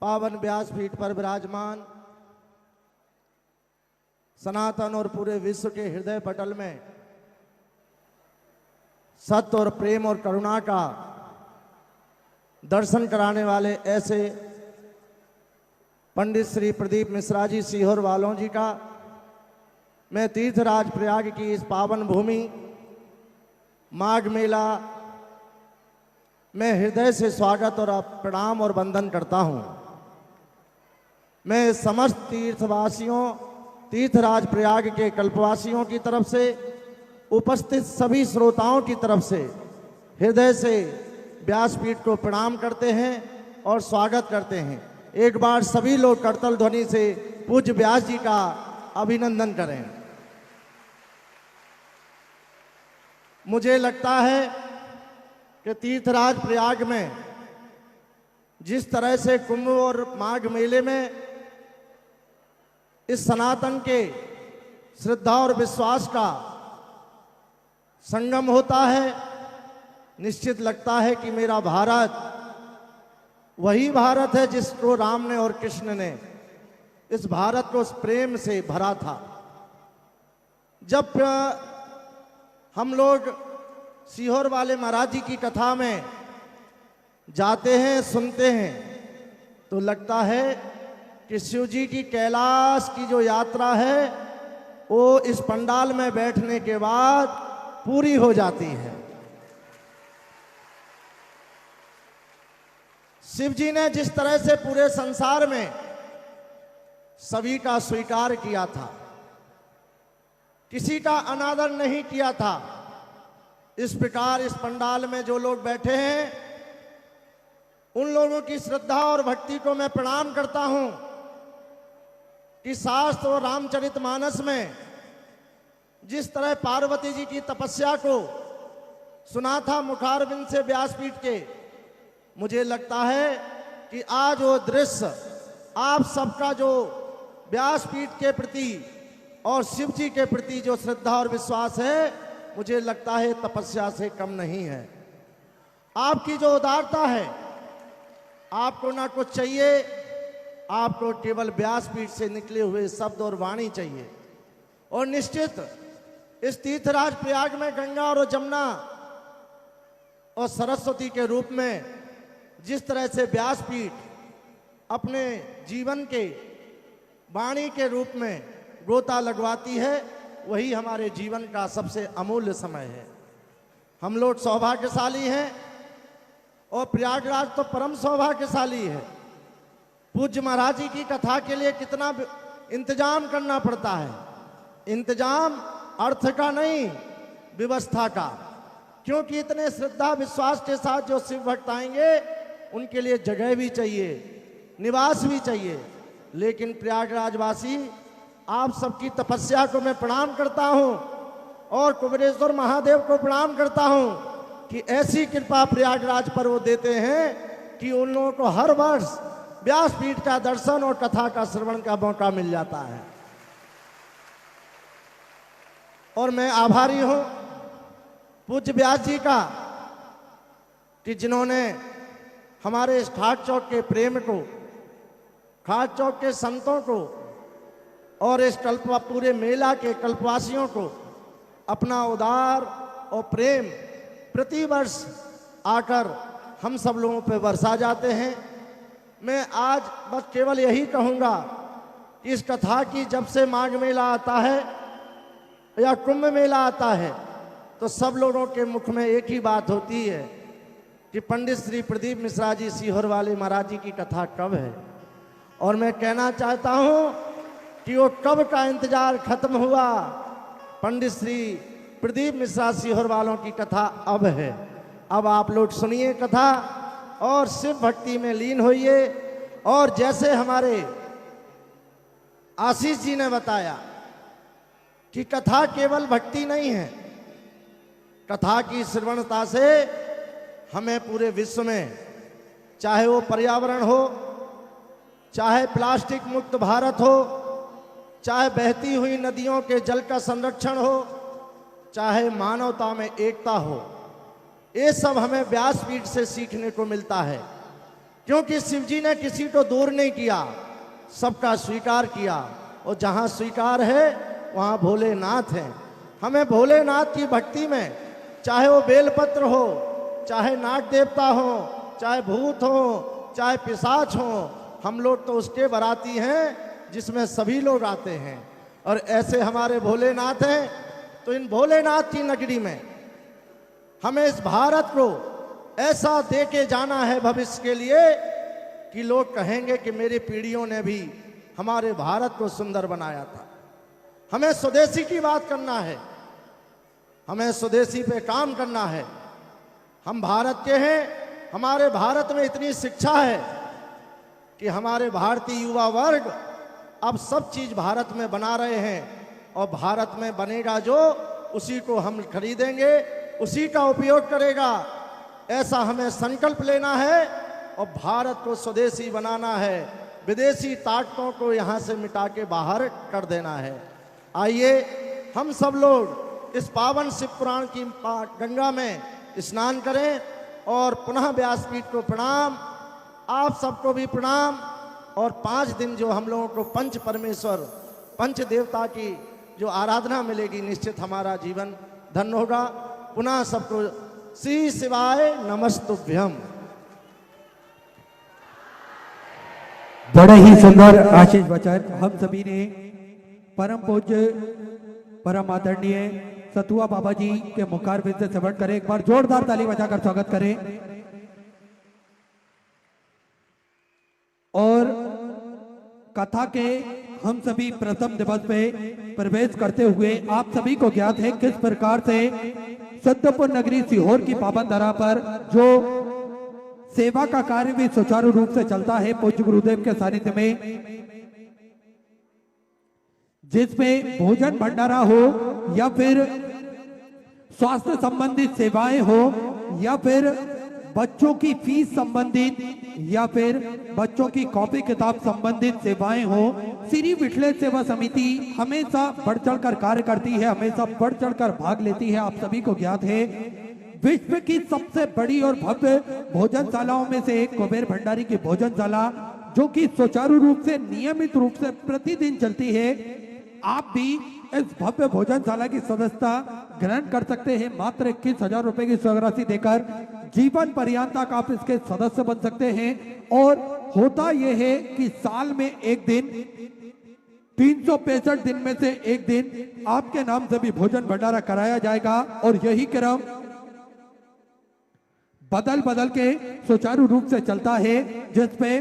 पावन व्यासपीठ पर विराजमान सनातन और पूरे विश्व के हृदय पटल में सत्य और प्रेम और करुणा का दर्शन कराने वाले ऐसे पंडित श्री प्रदीप मिश्रा जी सीहोर वालों जी का मैं तीर्थराज प्रयाग की इस पावन भूमि माघ मेला में हृदय से स्वागत और प्रणाम और वंदन करता हूं। मैं समस्त तीर्थवासियों तीर्थराज प्रयाग के कल्पवासियों की तरफ से उपस्थित सभी श्रोताओं की तरफ से हृदय से व्यासपीठ को प्रणाम करते हैं और स्वागत करते हैं। एक बार सभी लोग करतल ध्वनि से पूज्य व्यास जी का अभिनंदन करें। मुझे लगता है कि तीर्थराज प्रयाग में जिस तरह से कुंभ और माघ मेले में इस सनातन के श्रद्धा और विश्वास का संगम होता है, निश्चित लगता है कि मेरा भारत वही भारत है जिसको राम ने और कृष्ण ने इस भारत को प्रेम से भरा था। जब हम लोग सीहोर वाले महाराज जी की कथा में जाते हैं, सुनते हैं, तो लगता है कि शिव जी की कैलाश की जो यात्रा है वो इस पंडाल में बैठने के बाद पूरी हो जाती है। शिव जी ने जिस तरह से पूरे संसार में सभी का स्वीकार किया था, किसी का अनादर नहीं किया था, इस प्रकार इस पंडाल में जो लोग बैठे हैं उन लोगों की श्रद्धा और भक्ति को मैं प्रणाम करता हूं कि शास्त्र और रामचरितमानस में जिस तरह पार्वती जी की तपस्या को सुना था मुखारबिंद से व्यासपीठ के, मुझे लगता है कि आज वो दृश्य आप सबका जो व्यासपीठ के प्रति और शिव जी के प्रति जो श्रद्धा और विश्वास है, मुझे लगता है तपस्या से कम नहीं है। आपकी जो उदारता है, आपको ना कुछ चाहिए, आपको केवल व्यासपीठ से निकले हुए शब्द और वाणी चाहिए। और निश्चित इस तीर्थराज प्रयाग में गंगा और जमुना और सरस्वती के रूप में जिस तरह से व्यासपीठ अपने जीवन के वाणी के रूप में गोता लगवाती है, वही हमारे जीवन का सबसे अमूल्य समय है। हम लोग सौभाग्यशाली हैं और प्रयागराज तो परम सौभाग्यशाली है। पूज्य महाराज जी की कथा के लिए कितना इंतजाम करना पड़ता है, इंतजाम अर्थ का नहीं व्यवस्था का, क्योंकि इतने श्रद्धा विश्वास के साथ जो शिव भक्त आएंगे उनके लिए जगह भी चाहिए, निवास भी चाहिए। लेकिन प्रयागराजवासी आप सबकी तपस्या को मैं प्रणाम करता हूं और कुबेरेश्वर महादेव को प्रणाम करता हूं कि ऐसी कृपा प्रयागराज पर वो देते हैं कि उन लोगों को हर वर्ष व्यासपीठ का दर्शन और कथा का श्रवण का मौका मिल जाता है। और मैं आभारी हूं पूज्य व्यास जी का कि जिन्होंने हमारे इस खाट चौक के प्रेम को, खाट चौक के संतों को और इस पूरे मेला के कल्पवासियों को अपना उदार और प्रेम प्रतिवर्ष आकर हम सब लोगों पे बरसा जाते हैं। मैं आज बस केवल यही कहूँगा कि इस कथा की जब से माघ मेला आता है या कुंभ मेला आता है तो सब लोगों के मुख में एक ही बात होती है कि पंडित श्री प्रदीप मिश्रा जी सीहोर वाले महाराज जी की कथा कब है। और मैं कहना चाहता हूँ कि वो कब का इंतजार खत्म हुआ, पंडित श्री प्रदीप मिश्रा सीहोर वालों की कथा अब है। अब आप लोग सुनिए कथा और शिव भक्ति में लीन होइए। और जैसे हमारे आशीष जी ने बताया कि कथा केवल भक्ति नहीं है, कथा की श्रवणता से हमें पूरे विश्व में, चाहे वो पर्यावरण हो, चाहे प्लास्टिक मुक्त भारत हो, चाहे बहती हुई नदियों के जल का संरक्षण हो, चाहे मानवता में एकता हो, ये सब हमें व्यासपीठ से सीखने को मिलता है। क्योंकि शिव जी ने किसी को दूर नहीं किया, सबका स्वीकार किया, और जहां स्वीकार है वहां भोलेनाथ हैं। हमें भोलेनाथ की भक्ति में, चाहे वो बेलपत्र हो, चाहे नाग देवता हो, चाहे भूत हो, चाहे पिशाच हो, हम लोग तो उसके बाराती हैं जिसमें सभी लोग आते हैं। और ऐसे हमारे भोलेनाथ हैं। तो इन भोलेनाथ की नगरी में हमें इस भारत को ऐसा दे के जाना है भविष्य के लिए कि लोग कहेंगे कि मेरी पीढ़ियों ने भी हमारे भारत को सुंदर बनाया था। हमें स्वदेशी की बात करना है, हमें स्वदेशी पे काम करना है। हम भारत के हैं, हमारे भारत में इतनी शिक्षा है कि हमारे भारतीय युवा वर्ग अब सब चीज भारत में बना रहे हैं, और भारत में बनेगा जो, उसी को हम खरीदेंगे, उसी का उपयोग करेगा। ऐसा हमें संकल्प लेना है और भारत को स्वदेशी बनाना है, विदेशी ताकतों को यहाँ से मिटा के बाहर कर देना है। आइए हम सब लोग इस पावन शिव पुराण की गंगा में स्नान करें और पुनः व्यासपीठ को प्रणाम, आप सबको भी प्रणाम। और 5 दिन जो हम लोगों को पंच परमेश्वर, पंच देवता की जो आराधना मिलेगी, निश्चित हमारा जीवन धन्य होगा। पुनः सबको श्री शिवाय नमस्तुभ्यम। बड़े ही सुंदर आशीष वचन हम सभी ने परम पूज्य परम आदरणीय सतुआ बाबा जी के मुखारबिंद से श्रवण करें। एक बार जोरदार ताली बजाकर स्वागत करें। और कथा के हम सभी प्रथम दिवस पे प्रवेश करते हुए आप सभी को ज्ञात है किस प्रकार से सत्यपुर नगरी सीहोर की पावन धरा पर जो सेवा का कार्य भी सुचारू रूप से चलता है पूज्य गुरुदेव के सानिध्य में, जिसमें भोजन भंडारा हो या फिर स्वास्थ्य संबंधित सेवाएं हो या फिर बच्चों की फीस संबंधित या फिर बच्चों की कॉपी किताब संबंधित सेवाएं हो, श्री विठलेश सेवा समिति हमेशा बढ़ चढ़कर कार्य करती है, हमेशा बढ़ चढ़कर भाग लेती है। आप सभी को ज्ञात है विश्व की सबसे बड़ी और भव्य भोजनशालाओं में से एक कुबेर भंडारी की भोजनशाला, जो कि सुचारू रूप से नियमित रूप से प्रतिदिन चलती है। आप भी इस भव्य भोजनशाला की सदस्यता ग्रहण कर सकते हैं। मात्र 21,000 रुपए की स्वराशि देकर जीवन पर्यंत तक आप इसके सदस्य बन सकते हैं। और होता यह है कि साल में एक दिन, 365 दिन में से एक दिन आपके नाम से भी भोजन भंडारा कराया जाएगा। और यही क्रम बदल बदल के सुचारू रूप से चलता है, जिसपे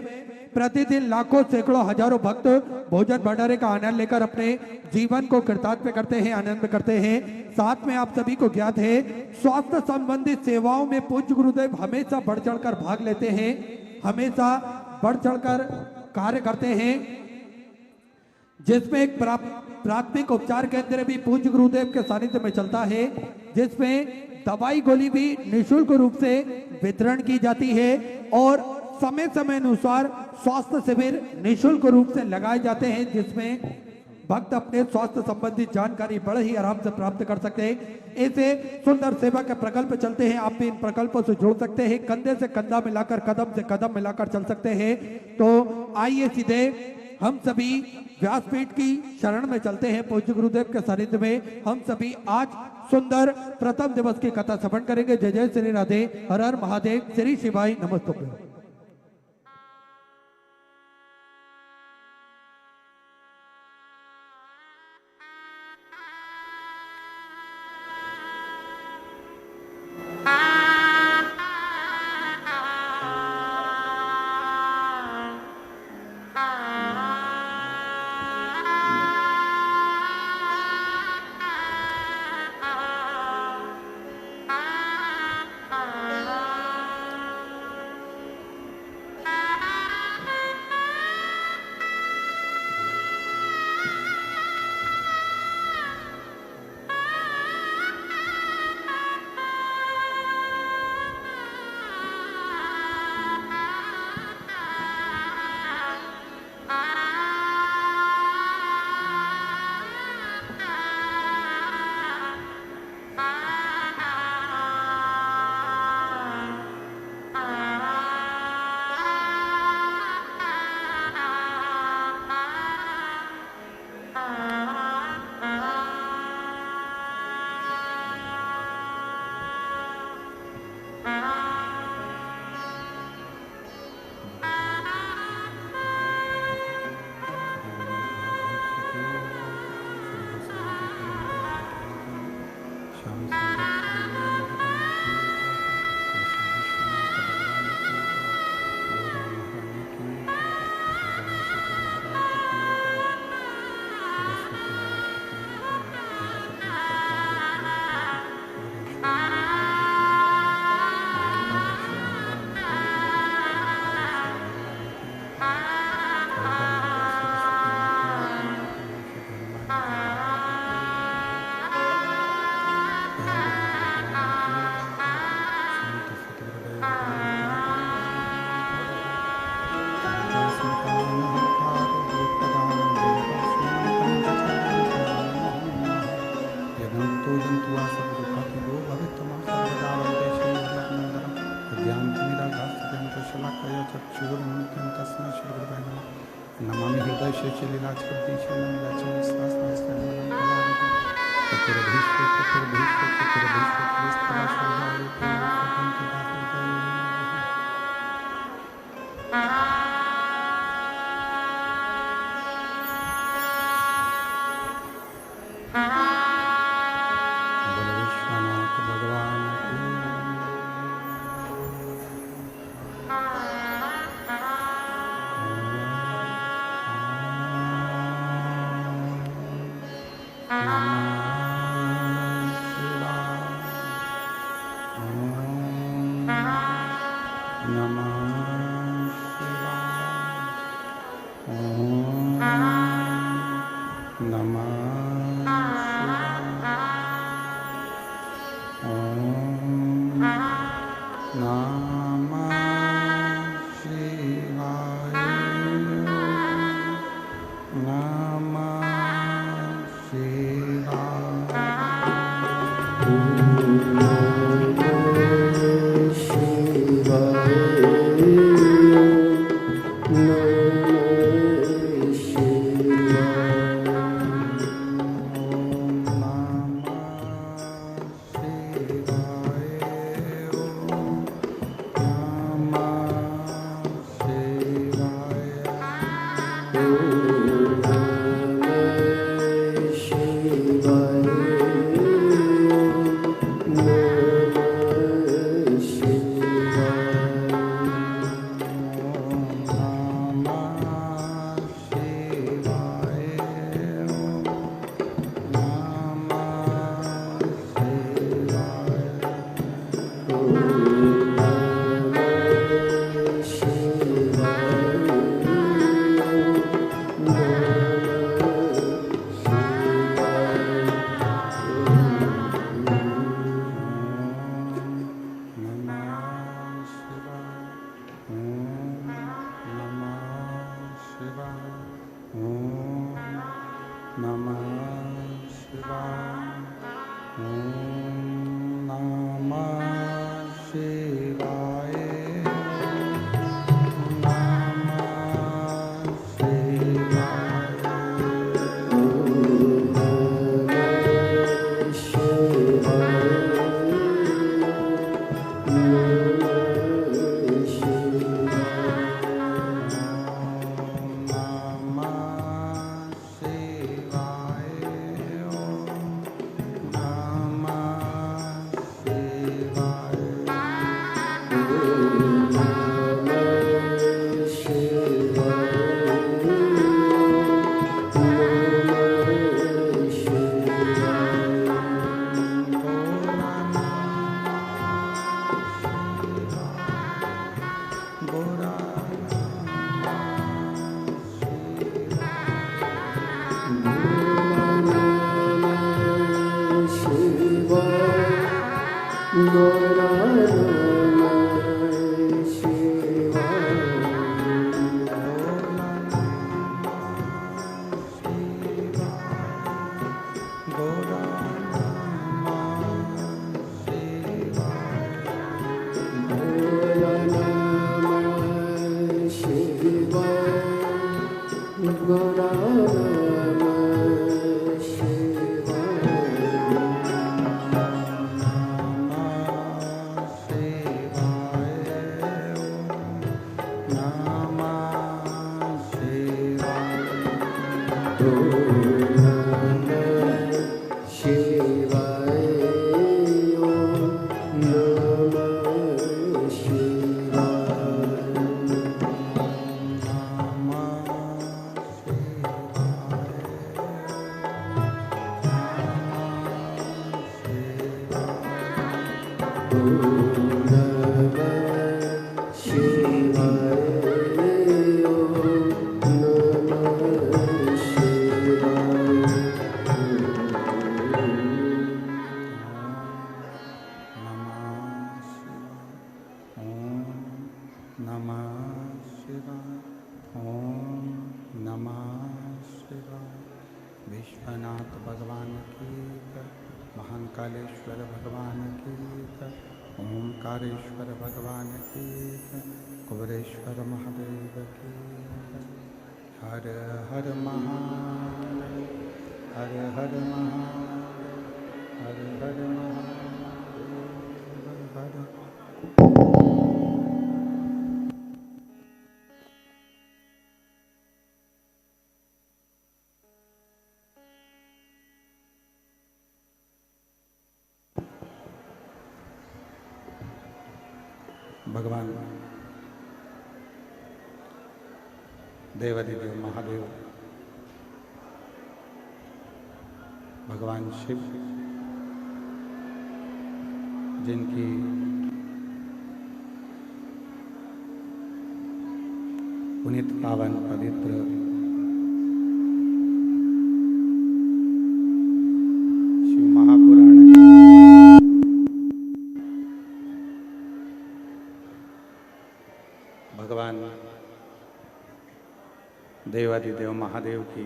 प्रतिदिन लाखों सैकड़ों हजारों भक्त भोजन भंडारे का आनंद लेकर अपने जीवन को कृतार्थ करते हैं, आनंद करते हैं। साथ में आप सभी को ज्ञात है स्वास्थ्य संबंधित सेवाओं में पूज्य गुरुदेव हमेशा बढ़ चढ़कर भाग लेते हैं, हमेशा बढ़ चढ़कर कार्य करते हैं, जिसमें एक प्राथमिक उपचार केंद्र भी पूज्य गुरुदेव के सानिध्य में चलता है, जिसमें दवाई गोली भी निःशुल्क रूप से वितरण की जाती है और समय समय अनुसार स्वास्थ्य शिविर निःशुल्क रूप से लगाए जाते हैं, जिसमें भक्त अपने स्वास्थ्य संबंधित जानकारी बड़े ही आराम से प्राप्त कर सकते हैं। ऐसे सुंदर सेवा के प्रकल्प चलते हैं, आप भी इन प्रकल्पों से जुड़ सकते हैं, कंधे से कंधा मिलाकर, कदम से कदम मिलाकर चल सकते हैं। तो आइए सीधे हम सभी व्यासपीठ की शरण में चलते हैं। पूज्य गुरुदेव के सानिध्य में हम सभी आज सुंदर प्रथम दिवस की कथा श्रवण करेंगे। जय जय श्री राधे, हर हर महादेव, श्री शिवाय नमस्तुभ्यं। दास्यं कुशलाकय चक्षुरुन्मिलितं तस्मै श्रीगुरुवे नमः नमामि हृदय शेषलीलाक्षुब्धीशनं याचमस्तास्तास्तामनं कलावति चतुर्भीष्टे चतुर्भीष्टे चतुर्भीष्टे क्रिस्तराशुभाय बोलो विश्वनाथ भगवान की विश्वनाथ भगवान की जय, महाकालेश्वर भगवान की जय, ओंकारेश्वर भगवान की जय, कुबरेश्वर महादेव की जय। हर हर महादेव, हर हर महादेव, हर हर महादेव, हर। भगवान देवाधिदेव महादेव, भगवान शिव, जिनकी पुनीत पावन पवित्र शिव महापुराण भगवान देवाधिदेव महादेव की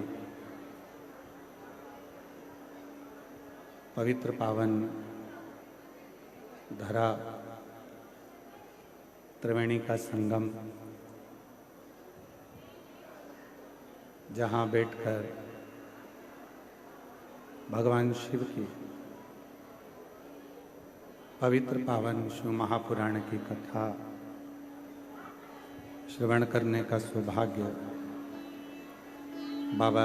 पवित्र पावन धरा त्रिवेणी का संगम, जहाँ बैठकर भगवान शिव की पवित्र पावन शिव महापुराण की कथा श्रवण करने का सौभाग्य बाबा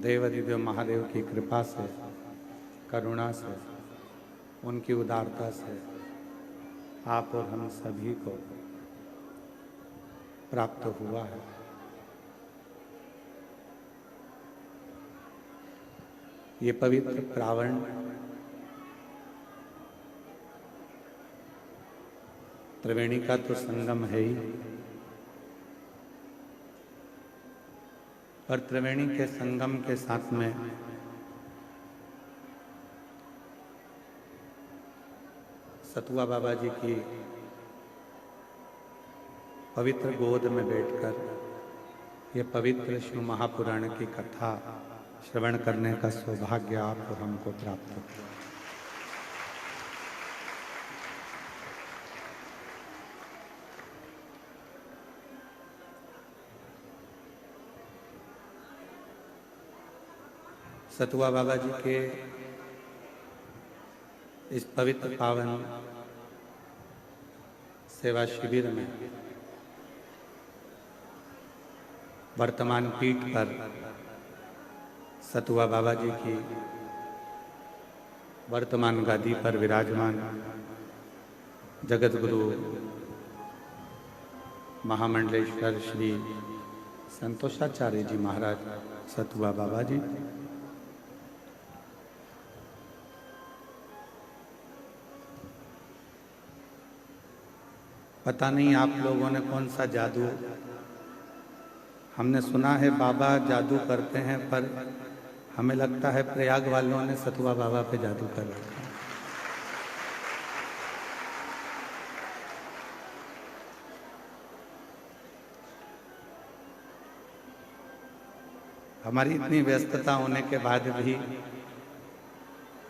देवाधिदेव महादेव की कृपा से, करुणा से, उनकी उदारता से आप और हम सभी को प्राप्त हुआ है। ये पवित्र प्रावण त्रिवेणी का तो संगम है ही, और त्रिवेणी के संगम के साथ में सतुआ बाबा जी की पवित्र गोद में बैठकर ये पवित्र शिव महापुराण की कथा श्रवण करने का सौभाग्य आप और हमको प्राप्त हो। सतुआ बाबा जी के इस पवित्र पावन सेवा शिविर में वर्तमान पीठ पर सतुआ बाबा जी की वर्तमान गादी पर विराजमान जगत गुरु महामंडलेश्वर श्री संतोषाचार्य जी महाराज सतुआ बाबा जी, पता नहीं आप लोगों ने कौन सा जादू, हमने सुना है बाबा जादू करते हैं, पर हमें लगता है प्रयाग वालों ने सतुआ बाबा पे जादू कर रखा है। हमारी इतनी व्यस्तता होने के बाद भी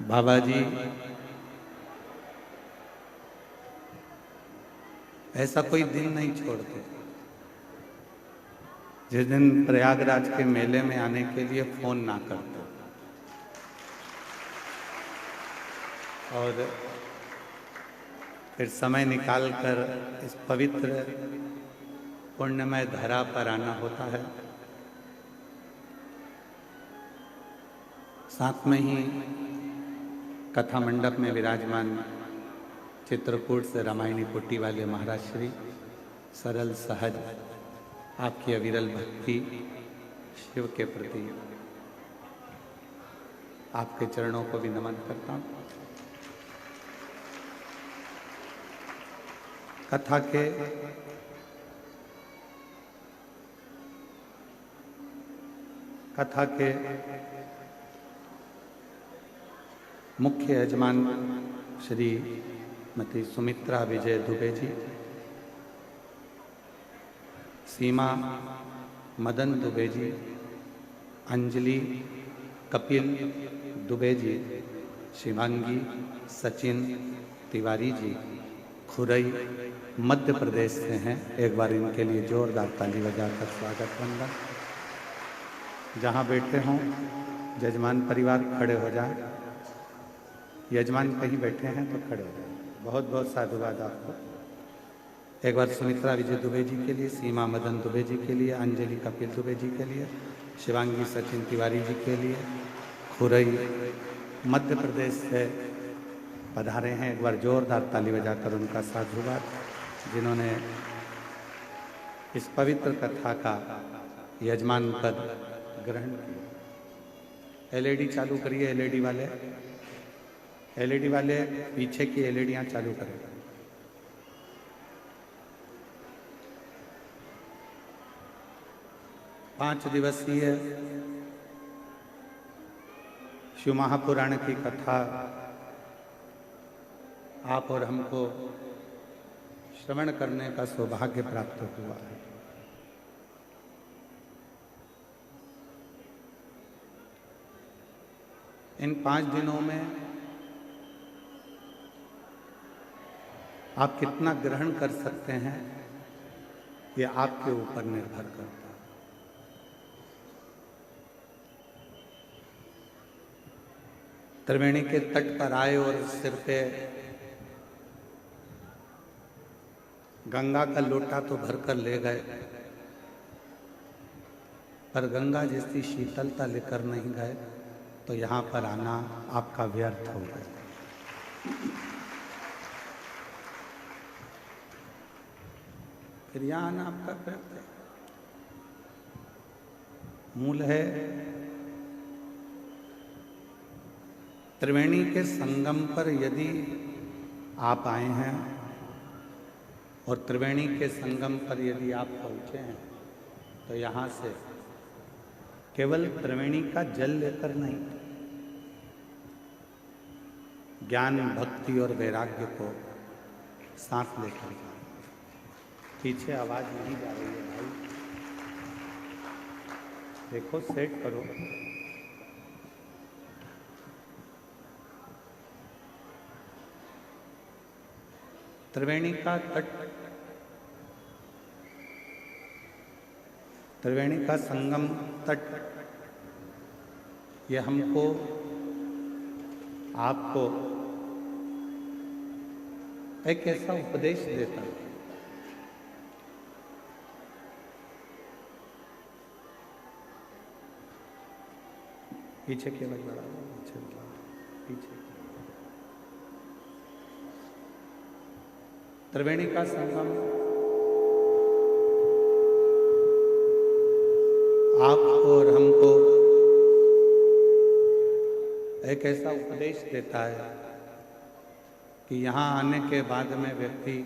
बाबा जी ऐसा कोई दिन नहीं छोड़ते जिस दिन प्रयागराज के मेले में आने के लिए फोन ना करते, और फिर समय निकालकर इस पवित्र पुण्यमय धरा पर आना होता है। साथ में ही कथा मंडप में विराजमान चित्रकूट से रामायणी पुट्टी वाले महाराज श्री सरल सहज आपकी अविरल भक्ति शिव के प्रति आपके चरणों को भी नमन करता हूँ। कथा के मुख्य यजमान श्रीमती सुमित्रा विजय दुबे जी, सीमा मदन दुबे जी, अंजलि कपिल दुबे जी, शिवांगी सचिन तिवारी जी खुरई मध्य प्रदेश से हैं। एक बार इनके लिए जोरदार ताली बजाकर स्वागत वंदन। जहाँ बैठे हों यजमान परिवार खड़े हो जाए। यजमान कहीं बैठे हैं तो खड़े हो जाए। बहुत बहुत साधुवाद आपको। एक बार सुमित्रा विजय दुबे जी के लिए, सीमा मदन दुबे जी के लिए, अंजलि कपिल दुबे जी के लिए, शिवांगी सचिन तिवारी जी के लिए खुरई मध्य प्रदेश से पधारे हैं। एक बार जोरदार ताली बजाकर उनका साधुवाद, जिन्होंने इस पवित्र कथा का यजमान पद ग्रहण किया। एलईडी चालू करिए। एलईडी वाले पीछे की एलईडियां चालू करें। पांच दिवसीय शिव महापुराण की कथा आप और हमको श्रवण करने का सौभाग्य प्राप्त हुआ है। इन 5 दिनों में आप कितना ग्रहण कर सकते हैं, ये आपके ऊपर निर्भर करता है। त्रिवेणी के तट पर आए और सिर पे गंगा का लोटा तो भरकर ले गए, पर गंगा जैसी शीतलता लेकर नहीं गए, तो यहाँ पर आना आपका व्यर्थ हो गया। फिर यहाँ आना आपका व्यर्थ है। मूल है त्रिवेणी के संगम पर यदि आप आए हैं और त्रिवेणी के संगम पर यदि आप पहुँचे हैं, तो यहाँ से केवल त्रिवेणी का जल लेकर नहीं, ज्ञान भक्ति और वैराग्य को साथ लेकर। पीछे आवाज नहीं जा रही है भाई, देखो सेट करो। त्रिवेणी का तट, त्रिवेणी का संगम तट, ये हमको आपको एक ऐसा उपदेश देता है। पीछे केवल बढ़ा, पीछे त्रिवेणी का संगम आपको और हमको एक ऐसा उपदेश देता है कि यहाँ आने के बाद में व्यक्ति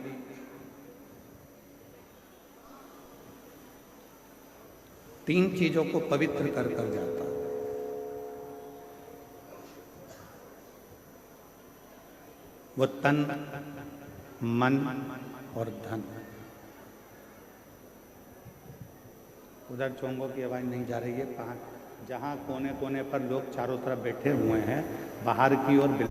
तीन चीजों को पवित्र कर जाता है। वो तन, मन और धन। उधर चोंगों की आवाज नहीं जा रही है। कहाँ, जहाँ कोने कोने पर लोग चारों तरफ बैठे हुए हैं, बाहर की ओर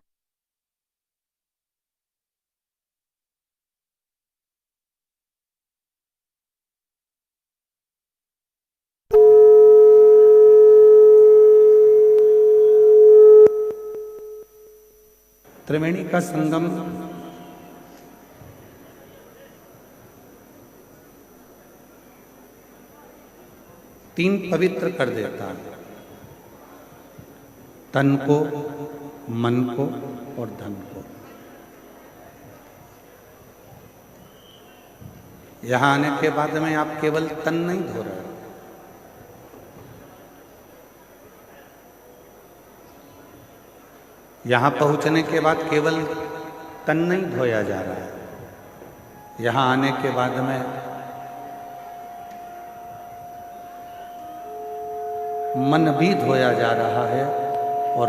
त्रिवेणी का संगम तीन पवित्र कर देता है, तन को, मन को और धन को। यहां आने के बाद में आप केवल तन नहीं धो रहे, यहां पहुंचने के बाद केवल तन नहीं धोया जा रहा है, यहां आने के बाद में मन भी धोया जा रहा है और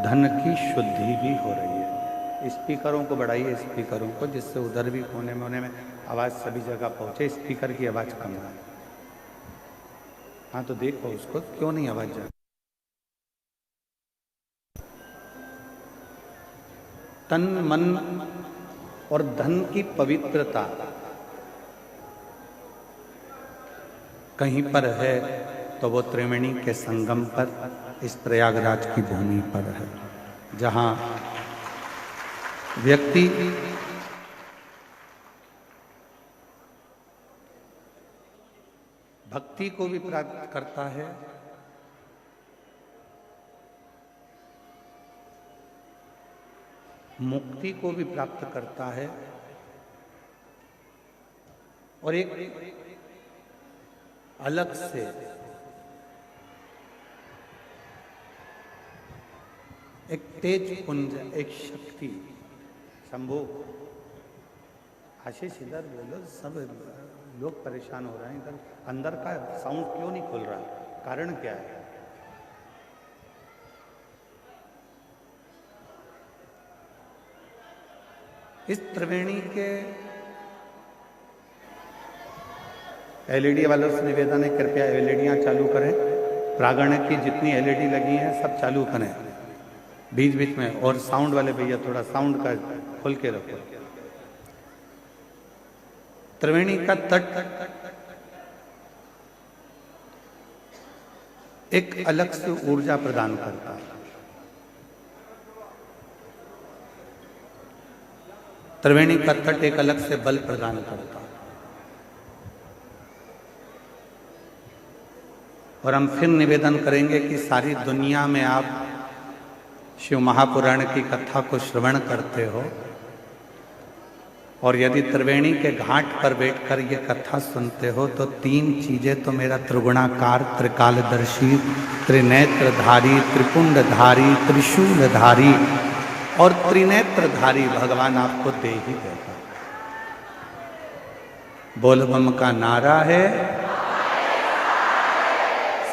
धन की शुद्धि भी हो रही है। स्पीकरों को बढ़ाइए, स्पीकरों को, जिससे उधर भी कोने में आवाज़ सभी जगह पहुंचे। स्पीकर की आवाज़ कम है। हाँ तो देखो उसको, क्यों नहीं आवाज़ जा तन मन और धन की पवित्रता कहीं पर है तो वो त्रिवेणी के संगम पर, इस प्रयागराज की भूमि पर है, जहाँ व्यक्ति भक्ति को भी प्राप्त करता है, मुक्ति को भी प्राप्त करता है, और एक अलग से एक तेज पुंज, एक शक्ति। शंभू, आशीष इधर बोलो, सब लोग परेशान हो रहे हैं, इधर अंदर का साउंड क्यों नहीं खुल रहा, कारण क्या है? इस त्रिवेणी के एलईडी वालों से निवेदन है, कृपया एलईडियां चालू करें। प्रांगण की जितनी एलईडी लगी हैं सब चालू करें बीच बीच में, और साउंड वाले भैया थोड़ा साउंड का खोल के रखो। त्रिवेणी का तट एक अलग से ऊर्जा प्रदान करता है। त्रिवेणी का तट एक अलग से बल प्रदान करता है। और हम फिर निवेदन करेंगे कि सारी दुनिया में आप शिव महापुराण की कथा को श्रवण करते हो, और यदि त्रिवेणी के घाट पर बैठकर ये कथा सुनते हो तो तीन चीजें तो मेरा त्रिगुणाकार, त्रिकालदर्शी, त्रिनेत्रधारी, त्रिपुंडधारी, त्रिशूलधारी और त्रिनेत्रधारी भगवान आपको दे ही देगा। बोल बम का नारा है,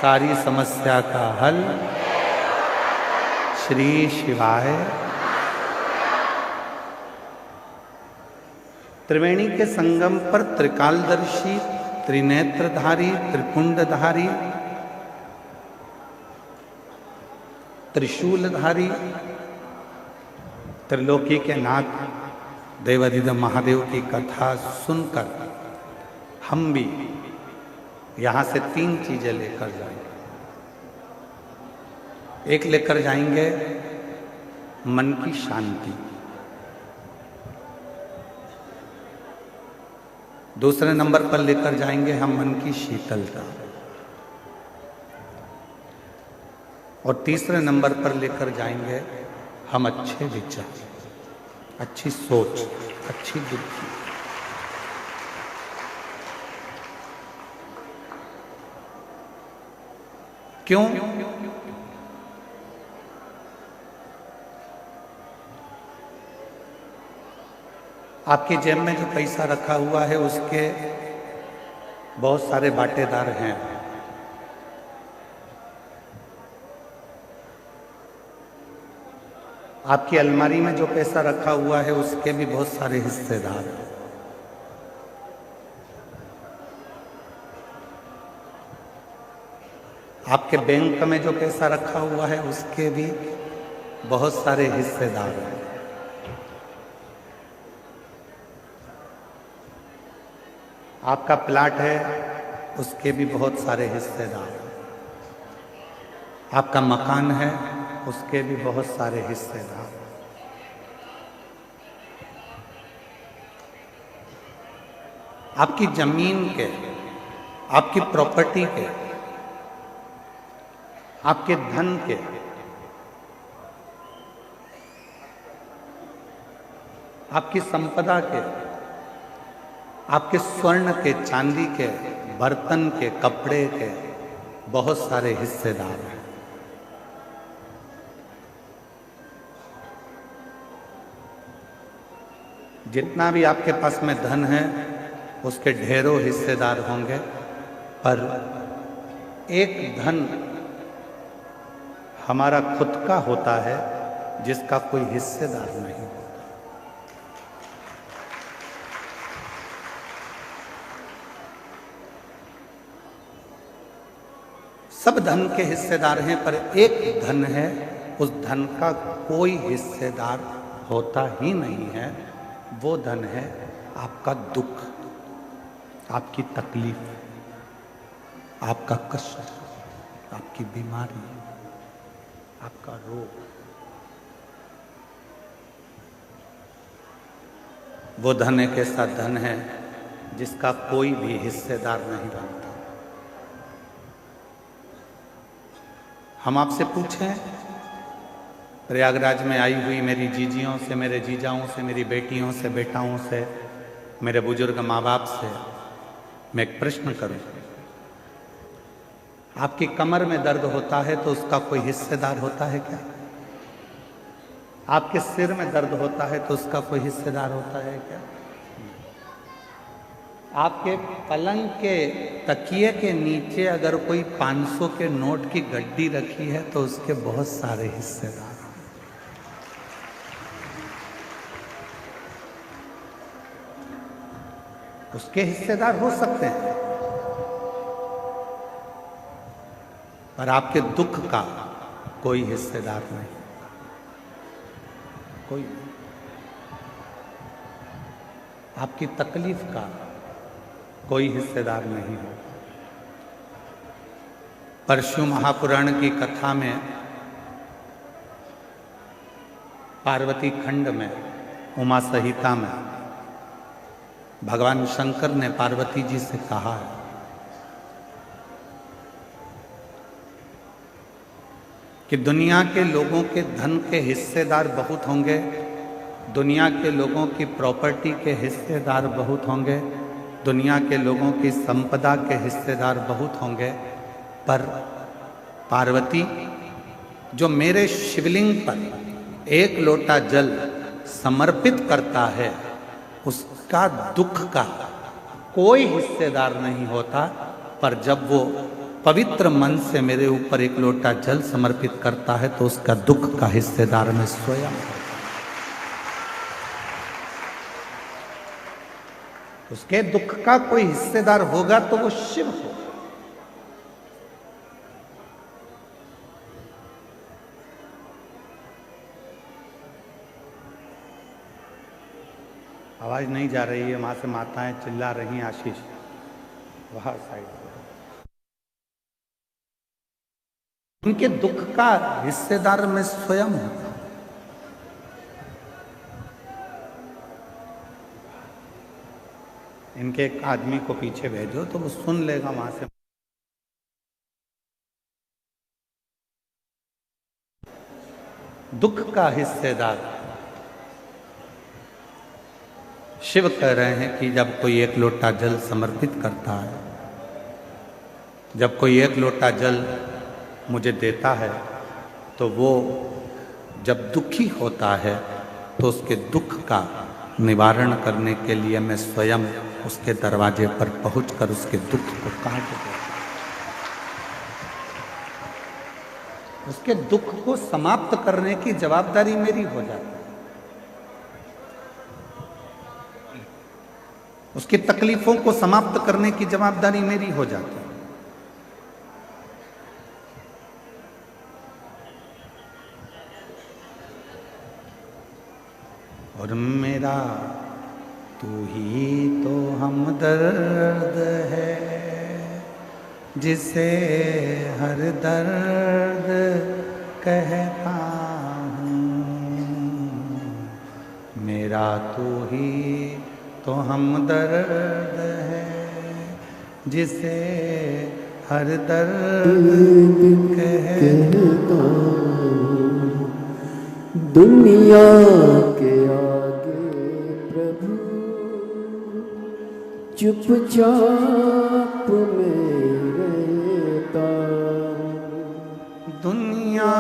सारी समस्या का हल श्री शिवाय। त्रिवेणी के संगम पर त्रिकालदर्शी, त्रिनेत्रधारी, त्रिपुंडधारी, त्रिशूलधारी, त्रिलोकी के नाथ देवाधिदेव महादेव की कथा सुनकर हम भी यहां से तीन चीजें लेकर जाएंगे। एक लेकर जाएंगे मन की शांति, दूसरे नंबर पर लेकर जाएंगे हम मन की शीतलता, और तीसरे नंबर पर लेकर जाएंगे हम अच्छे विचार, अच्छी सोच, अच्छी बुद्धि। क्यों? आपकी जेब में जो पैसा रखा हुआ है उसके बहुत सारे बाटेदार हैं। आपकी अलमारी में जो पैसा रखा हुआ है उसके भी बहुत सारे हिस्सेदार हैं। आपके बैंक में जो पैसा रखा हुआ है उसके भी बहुत सारे हिस्सेदार हैं। आपका प्लाट है उसके भी बहुत सारे हिस्सेदार हैं। आपका मकान है उसके भी बहुत सारे हिस्सेदार। आपकी जमीन के, आपकी प्रॉपर्टी के, आपके धन के, आपकी संपदा के, आपके स्वर्ण के, चांदी के, बर्तन के, कपड़े के बहुत सारे हिस्सेदार हैं। जितना भी आपके पास में धन है उसके ढेरों हिस्सेदार होंगे, पर एक धन हमारा खुद का होता है जिसका कोई हिस्सेदार नहीं होता। सब धन के हिस्सेदार हैं, पर एक धन है, उस धन का कोई हिस्सेदार होता ही नहीं है, वो धन है आपका दुख, आपकी तकलीफ, आपका कष्ट, आपकी बीमारी, आपका रोग। वो धन एक ऐसा धन है जिसका कोई भी हिस्सेदार नहीं बनता। हम आपसे पूछें, प्रयागराज में आई हुई मेरी जीजियों से, मेरे जीजाओं से, मेरी बेटियों से, बेटाओं से, मेरे बुजुर्ग माँ बाप से मैं एक प्रश्न करूं, आपकी कमर में दर्द होता है तो उसका कोई हिस्सेदार होता है क्या? आपके सिर में दर्द होता है तो उसका कोई हिस्सेदार होता है क्या? आपके पलंग के तकिए के नीचे अगर कोई 500 के नोट की गड्डी रखी है तो उसके बहुत सारे हिस्सेदार हैं। उसके हिस्सेदार हो सकते हैं, पर आपके दुख का कोई हिस्सेदार नहीं, कोई। आपकी तकलीफ का कोई हिस्सेदार नहीं हो। परशु महापुराण की कथा में पार्वती खंड में उमा संहिता में भगवान शंकर ने पार्वती जी से कहा है कि दुनिया के लोगों के धन के हिस्सेदार बहुत होंगे, दुनिया के लोगों की प्रॉपर्टी के हिस्सेदार बहुत होंगे, दुनिया के लोगों की संपदा के हिस्सेदार बहुत होंगे, पर पार्वती जो मेरे शिवलिंग पर एक लोटा जल समर्पित करता है उसका दुख का कोई हिस्सेदार नहीं होता, पर जब वो पवित्र मन से मेरे ऊपर एक लोटा जल समर्पित करता है तो उसका दुख का हिस्सेदार मैं स्वयं। उसके दुख का कोई हिस्सेदार होगा तो वो शिव हो। आवाज नहीं जा रही है, वहां से माताएं चिल्ला रही हैं, आशीष वहां साइड। उनके दुख का हिस्सेदार मैं स्वयं हूं। इनके एक आदमी को पीछे भेजो तो वो सुन लेगा वहां से। दुख का हिस्सेदार शिव कह रहे हैं कि जब कोई एक लोटा जल समर्पित करता है, जब कोई एक लोटा जल मुझे देता है, तो वो जब दुखी होता है तो उसके दुख का निवारण करने के लिए मैं स्वयं उसके दरवाजे पर पहुंचकर उसके दुख को काट देता हूं। उसके दुख को समाप्त करने की जवाबदारी मेरी हो जाती है। उसकी तकलीफों को समाप्त करने की जवाबदारी मेरी हो जाती है। और मेरा तू ही तो हमदर्द है, जिसे हर दर्द कहता हूँ। मेरा तू ही तो हमदर्द है, जिसे हर दर्द कहता हूँ। दुनिया के आगे प्रभु चुपचाप में रहता हूँ। दुनिया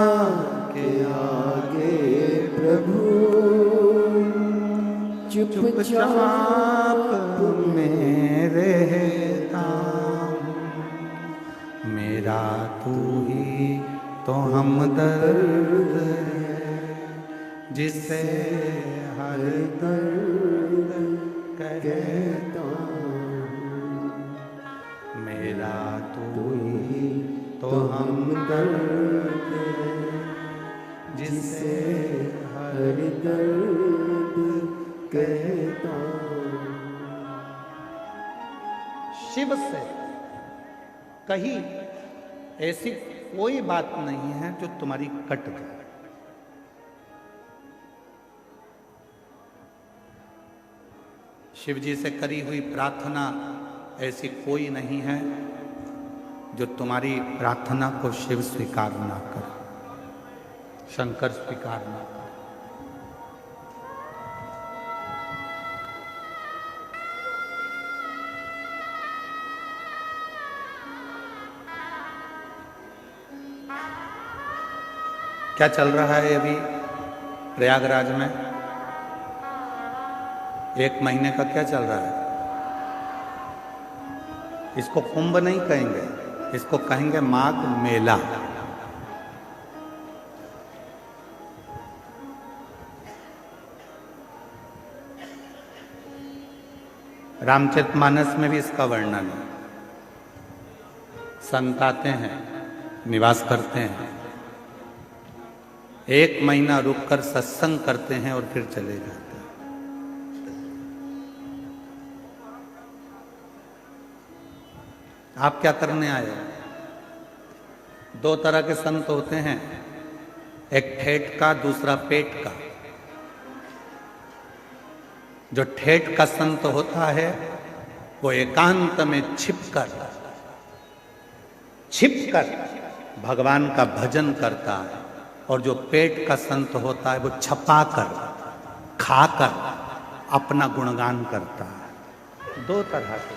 के आगे प्रभु चुपचाप में रहता हूँ। मेरा तू ही तो हमदर्द है, जिसे हर दर्द कहता हूँ। मेरा तू ही तो हमदर्द है, जिसे हर दर्द कहता शिव से कहीं ऐसी कोई बात नहीं है जो तुम्हारी कट जाए। शिव जी से करी हुई प्रार्थना ऐसी कोई नहीं है जो तुम्हारी प्रार्थना को शिव स्वीकार ना करे, शंकर स्वीकार ना करे। क्या चल रहा है अभी प्रयागराज में? 1 महीने का क्या चल रहा है? इसको कुंभ नहीं कहेंगे, इसको कहेंगे माघ मेला। रामचरितमानस में भी इसका वर्णन है। संत आते हैं, निवास करते हैं, 1 महीना रुककर सत्संग करते हैं और फिर चले जाते हैं। आप क्या करने आए हो? 2 तरह के संत होते हैं, एक ठेठ का, दूसरा पेट का। जो ठेठ का संत होता है वो एकांत में छिपकर भगवान का भजन करता है, और जो पेट का संत होता है वो छपाकर खाकर अपना गुणगान करता है। 2 तरह के।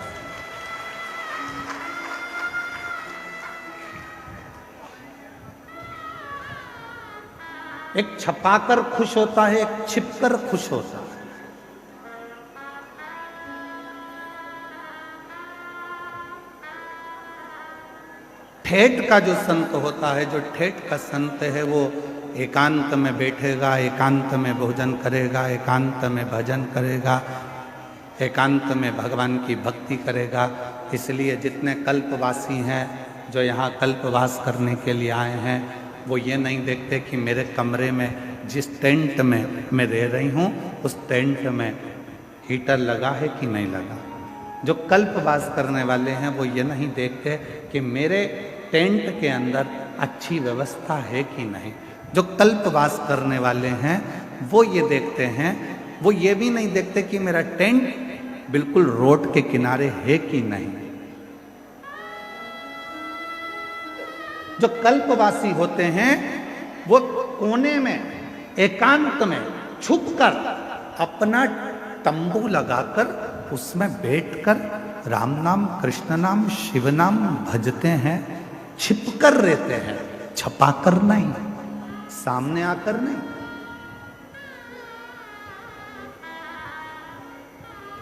एक छपाकर खुश होता है, एक छिपकर खुश होता है। ठेठ का जो संत होता है, जो ठेठ का संत है, वो एकांत में बैठेगा, एकांत में भोजन करेगा, एकांत में भजन करेगा, एकांत में भगवान की भक्ति करेगा। इसलिए जितने कल्पवासी हैं जो यहाँ कल्पवास करने के लिए आए हैं, वो ये नहीं देखते कि मेरे कमरे में जिस टेंट में मैं रह रही हूँ उस टेंट में हीटर लगा है कि नहीं लगा। जो कल्पवास करने वाले हैं वो ये नहीं देखते कि मेरे टेंट के अंदर अच्छी व्यवस्था है कि नहीं। जो कल्पवास करने वाले हैं वो ये देखते हैं, वो ये भी नहीं देखते कि मेरा टेंट बिल्कुल रोड के किनारे है कि नहीं। जो कल्पवासी होते हैं वो कोने में एकांत में छुपकर अपना तंबू लगाकर उसमें बैठकर राम नाम, कृष्ण नाम, शिव नाम भजते हैं, छिपकर रहते हैं, छपाकर नहीं, सामने आकर नहीं।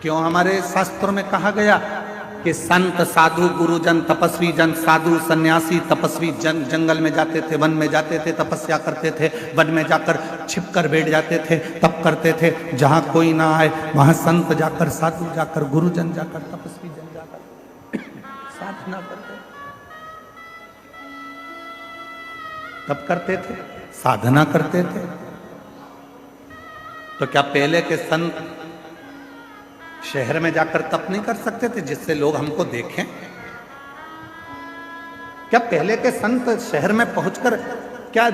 क्यों हमारे शास्त्रों में कहा गया कि संत, साधु, गुरुजन, तपस्वी जन, साधु, सन्यासी, तपस्वी जन जंगल में जाते थे, वन में जाते थे, तपस्या करते थे, वन में जाकर छिपकर बैठ जाते थे, तप करते थे। जहां कोई ना आए वहां संत जाकर, साधु जाकर, गुरुजन जाकर, तपस्वी जन जाकर साधना करते, तप करते थे, साधना करते थे। तो क्या पहले के संत शहर में जाकर तप नहीं कर सकते थे जिससे लोग हमको देखें? क्या पहले के संत शहर में पहुंचकर क्या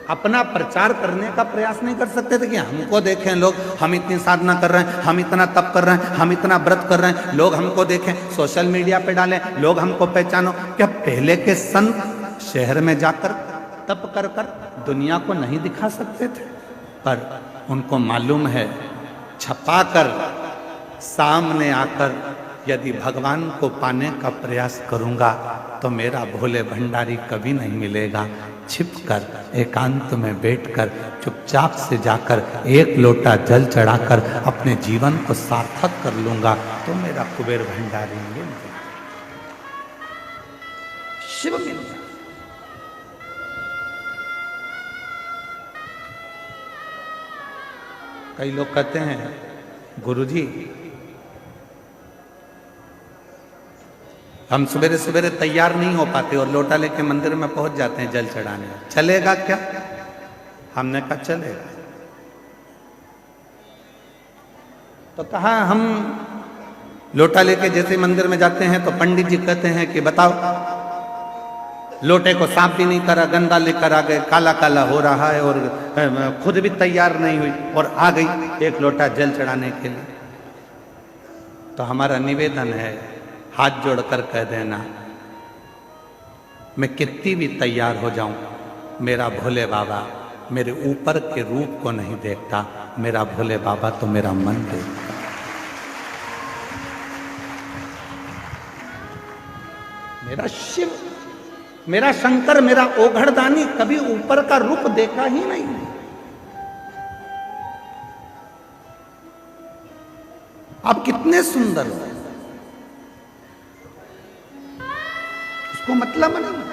अपना प्रचार करने का प्रयास नहीं कर सकते थे कि हमको देखें लोग, हम इतनी साधना कर रहे हैं, हम इतना तप कर रहे हैं, हम इतना व्रत कर रहे हैं, लोग हमको देखें, सोशल मीडिया पे डालें, लोग हमको पहचानो? क्या पहले के संत शहर में जाकर तप कर कर दुनिया को नहीं दिखा सकते थे? पर उनको मालूम है, छपाकर सामने आकर यदि भगवान को पाने का प्रयास करूंगा तो मेरा भोले भंडारी कभी नहीं मिलेगा। छिपकर एकांत में बैठकर चुपचाप से जाकर 1 लोटा जल चढ़ाकर अपने जीवन को सार्थक कर लूंगा तो मेरा कुबेर भंडारी मिल जाएगा, शिव मिल जाएगा। कई लोग कहते हैं गुरुजी हम सवेरे सवेरे तैयार नहीं हो पाते और लोटा लेके मंदिर में पहुंच जाते हैं जल चढ़ाने, चलेगा क्या? हमने कहा चलेगा। तो कहा हम लोटा लेके जैसे मंदिर में जाते हैं तो पंडित जी कहते हैं कि बताओ, लोटे को साफ भी नहीं करा, गंदा लेकर आ गए, काला काला हो रहा है और खुद भी तैयार नहीं हुई और आ गई एक लोटा जल चढ़ाने के लिए। तो हमारा निवेदन है, हाथ जोड़कर कह देना, मैं कितनी भी तैयार हो जाऊं, मेरा भोले बाबा मेरे ऊपर के रूप को नहीं देखता, मेरा भोले बाबा तो मेरा मन देखता। मेरा शिव, मेरा शंकर, मेरा ओघड़दानी कभी ऊपर का रूप देखा ही नहीं। आप कितने सुंदर हो, उसको मतलब नहीं।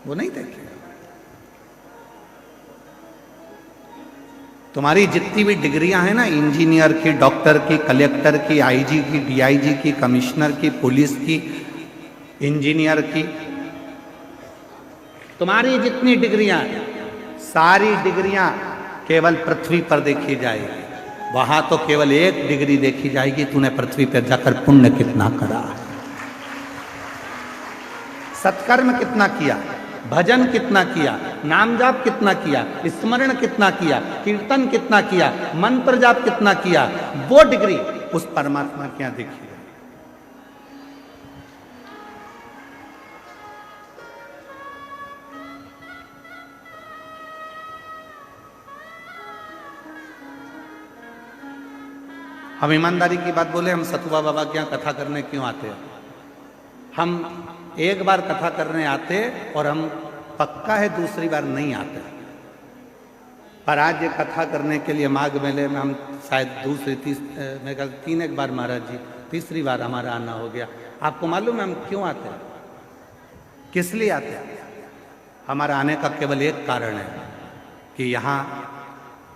वो नहीं देखेगा। तुम्हारी जितनी भी डिग्रियां हैं ना, इंजीनियर की, डॉक्टर की, कलेक्टर की, आईजी की, डीआईजी की, कमिश्नर की, पुलिस की, इंजीनियर की, तुम्हारी जितनी डिग्रियां, सारी डिग्रियां केवल पृथ्वी पर देखी जाएगी। वहां तो केवल एक डिग्री देखी जाएगी, तूने पृथ्वी पर जाकर पुण्य कितना करा, सत्कर्म कितना किया, भजन कितना किया, नाम जाप कितना किया, स्मरण कितना किया, कीर्तन कितना किया, मंत्र जाप कितना किया, वो डिग्री उस परमात्मा के यहां देखी। हम ईमानदारी की बात बोले, हम सतुआ बाबा के यहाँ कथा करने क्यों आते हैं? हम एक बार कथा करने आते और हम पक्का है दूसरी बार नहीं आते। पर आज ये कथा करने के लिए माघ मेले में हम शायद मैं कहता 3 एक बार महाराज जी, तीसरी बार हमारा आना हो गया। आपको मालूम है हम क्यों आते हैं, किस लिए आते हैं? हमारा आने का केवल एक कारण है कि यहाँ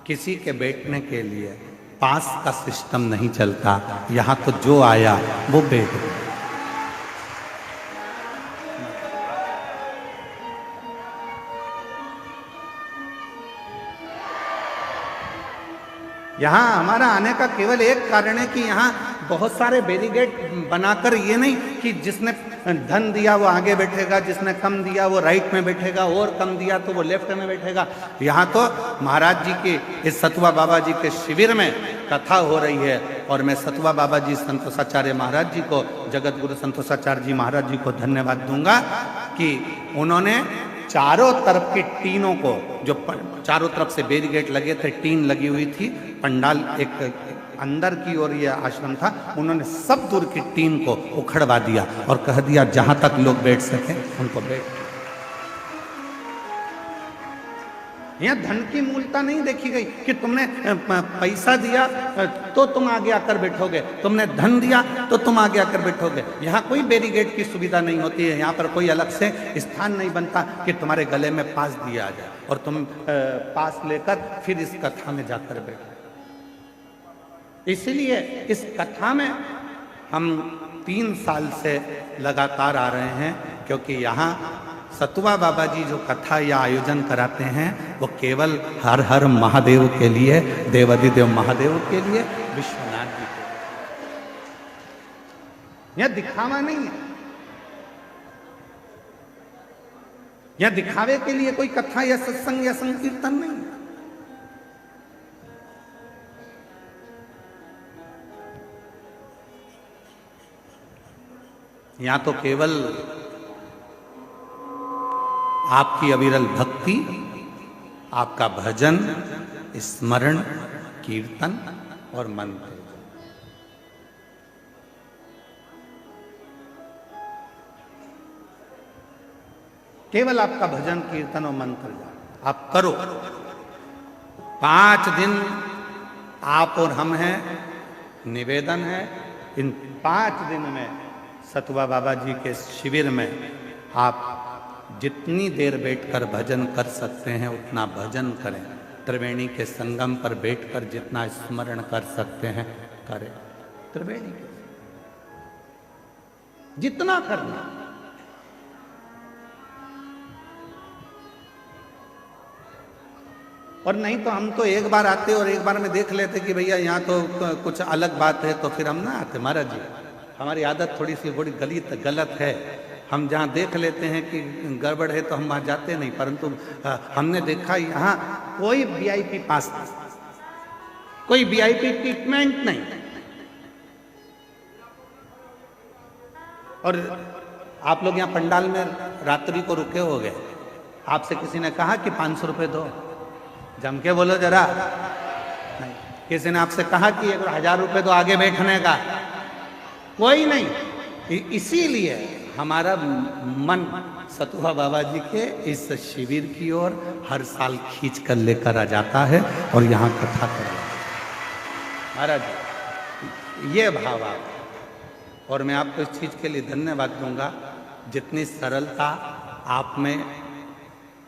किसी के बैठने के लिए पास का सिस्टम नहीं चलता। यहाँ तो जो आया वो बैठ गया। यहाँ हमारा आने का केवल एक कारण है कि यहाँ बहुत सारे बैरिकेड बनाकर, ये नहीं कि जिसने धन दिया वो आगे बैठेगा, जिसने कम दिया वो राइट में बैठेगा, और कम दिया तो वो लेफ्ट में बैठेगा। यहाँ तो महाराज जी के, इस सतुआ बाबा जी के शिविर में कथा हो रही है और मैं सतुआ बाबा जी संतोषाचार्य महाराज जी को, जगत गुरु संतोषाचार्य जी महाराज जी को धन्यवाद दूंगा कि उन्होंने चारों तरफ की टीनों को, जो चारों तरफ से बैरिकेड लगे थे, टीन लगी हुई थी, पंडाल एक अंदर की ओर ये आश्रम था, उन्होंने सब दूर की टीन को उखड़वा दिया और कह दिया जहां तक लोग बैठ सके उनको बैठ। यहाँ धन की मूलता नहीं देखी गई कि तुमने पैसा दिया तो तुम आगे आकर बैठोगे, तुमने धन दिया तो तुम आगे आकर बैठोगे। यहाँ कोई बैरिकेड की सुविधा नहीं होती है। यहाँ पर कोई अलग से स्थान नहीं बनता कि तुम्हारे गले में पास दिया जाए और तुम पास लेकर फिर इस कथा में जाकर बैठो। इसलिए इस कथा में हम 3 साल से लगातार आ रहे हैं, क्योंकि यहाँ सतुआ बाबा जी जो कथा या आयोजन कराते हैं वो केवल हर हर महादेव के लिए, देवाधिदेव महादेव के लिए, विश्वनाथ जी के लिए। यह दिखावा नहीं है, यह दिखावे के लिए कोई कथा या सत्संग या संकीर्तन नहीं है। यहां तो केवल आपकी अविरल भक्ति, आपका भजन, स्मरण, कीर्तन और मंत्र, केवल आपका भजन, कीर्तन और मंत्र आप करो। 5 दिन आप और हम हैं। निवेदन है, इन 5 दिन में सतुआ बाबा जी के शिविर में आप जितनी देर बैठकर भजन कर सकते हैं उतना भजन करें। त्रिवेणी के संगम पर बैठकर जितना स्मरण कर सकते हैं करें। त्रिवेणी के जितना करना। और नहीं तो हम तो एक बार आते और एक बार में देख लेते कि भैया यहाँ तो कुछ अलग बात है, तो फिर हम ना आते। महाराज जी, हमारी आदत थोड़ी सी बड़ी गलत है। हम जहाँ देख लेते हैं कि गड़बड़ है तो हम वहाँ जाते नहीं, परंतु हमने देखा यहाँ कोई वीआईपी पास नहीं, कोई वीआईपी ट्रीटमेंट नहीं। और आप लोग यहाँ पंडाल में रात्रि को रुके हो गए, आपसे किसी ने कहा कि 500 रुपये दो? जम के बोलो जरा। नहीं। किसी ने आपसे कहा कि 1000 रुपये दो आगे बैठने का? कोई नहीं। इसीलिए हमारा मन सतुआ बाबा जी के इस शिविर की ओर हर साल खींच कर लेकर आ जाता है और यहाँ कथा कर। महाराज ये भाव आप, और मैं आपको इस चीज के लिए धन्यवाद दूंगा, जितनी सरलता आप में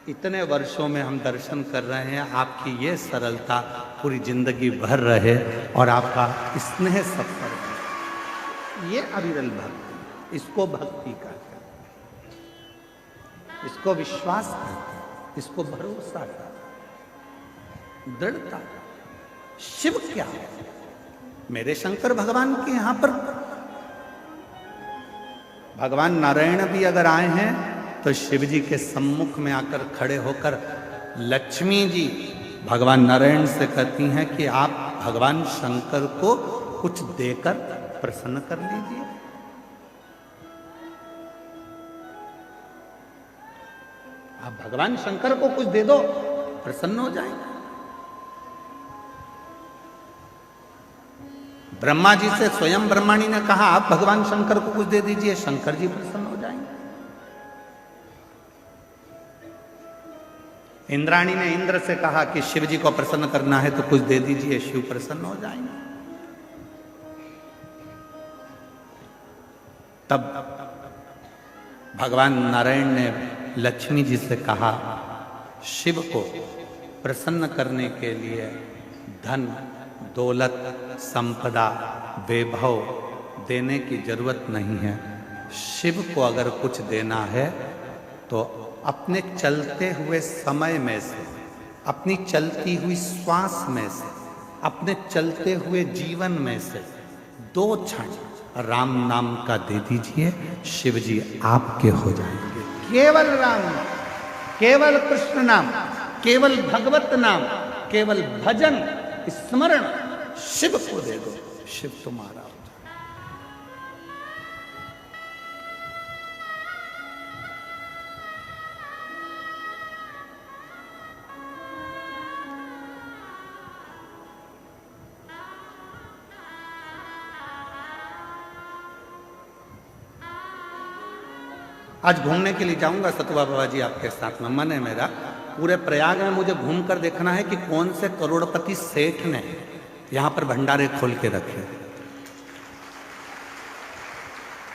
इतने वर्षों में हम दर्शन कर रहे हैं, आपकी ये सरलता पूरी जिंदगी भर रहे और आपका स्नेह सत्सर, ये अविरल भक्ति, इसको भक्ति कहते हैं, इसको विश्वास कहते हैं, इसको भरोसा कहते हैं, दृढ़ता। शिव क्या है? मेरे शंकर भगवान के यहां पर भगवान नारायण भी अगर आए हैं तो शिव जी के सम्मुख में आकर खड़े होकर लक्ष्मी जी भगवान नारायण से कहती हैं कि आप भगवान शंकर को कुछ देकर प्रसन्न कर लीजिए। आप भगवान शंकर को कुछ दे दो, प्रसन्न हो जाएंगे। ब्रह्मा जी से स्वयं ब्रह्माणी ने कहा आप भगवान शंकर को कुछ दे दीजिए, शंकर जी प्रसन्न हो जाएंगे। इंद्राणी ने इंद्र से कहा कि शिव जी को प्रसन्न करना है तो कुछ दे दीजिए, शिव प्रसन्न हो जाएंगे। तब भगवान नारायण ने लक्ष्मी जी से कहा शिव को प्रसन्न करने के लिए धन दौलत संपदा वैभव देने की जरूरत नहीं है। शिव को अगर कुछ देना है तो अपने चलते हुए समय में से, अपनी चलती हुई श्वास में से, अपने चलते हुए जीवन में से 2 क्षण राम नाम का दे दीजिए, शिव जी आपके हो जाएंगे। केवल राम नाम, केवल कृष्ण नाम, केवल भगवत नाम, केवल भजन स्मरण शिव को दे दो, शिव तुम्हारा हो जाए। आज घूमने के लिए जाऊंगा सतुआ बाबा जी आपके साथ में, मन है मेरा। पूरे प्रयाग में मुझे घूमकर देखना है कि कौन से करोड़पति सेठ ने यहां पर भंडारे खोल के रखे।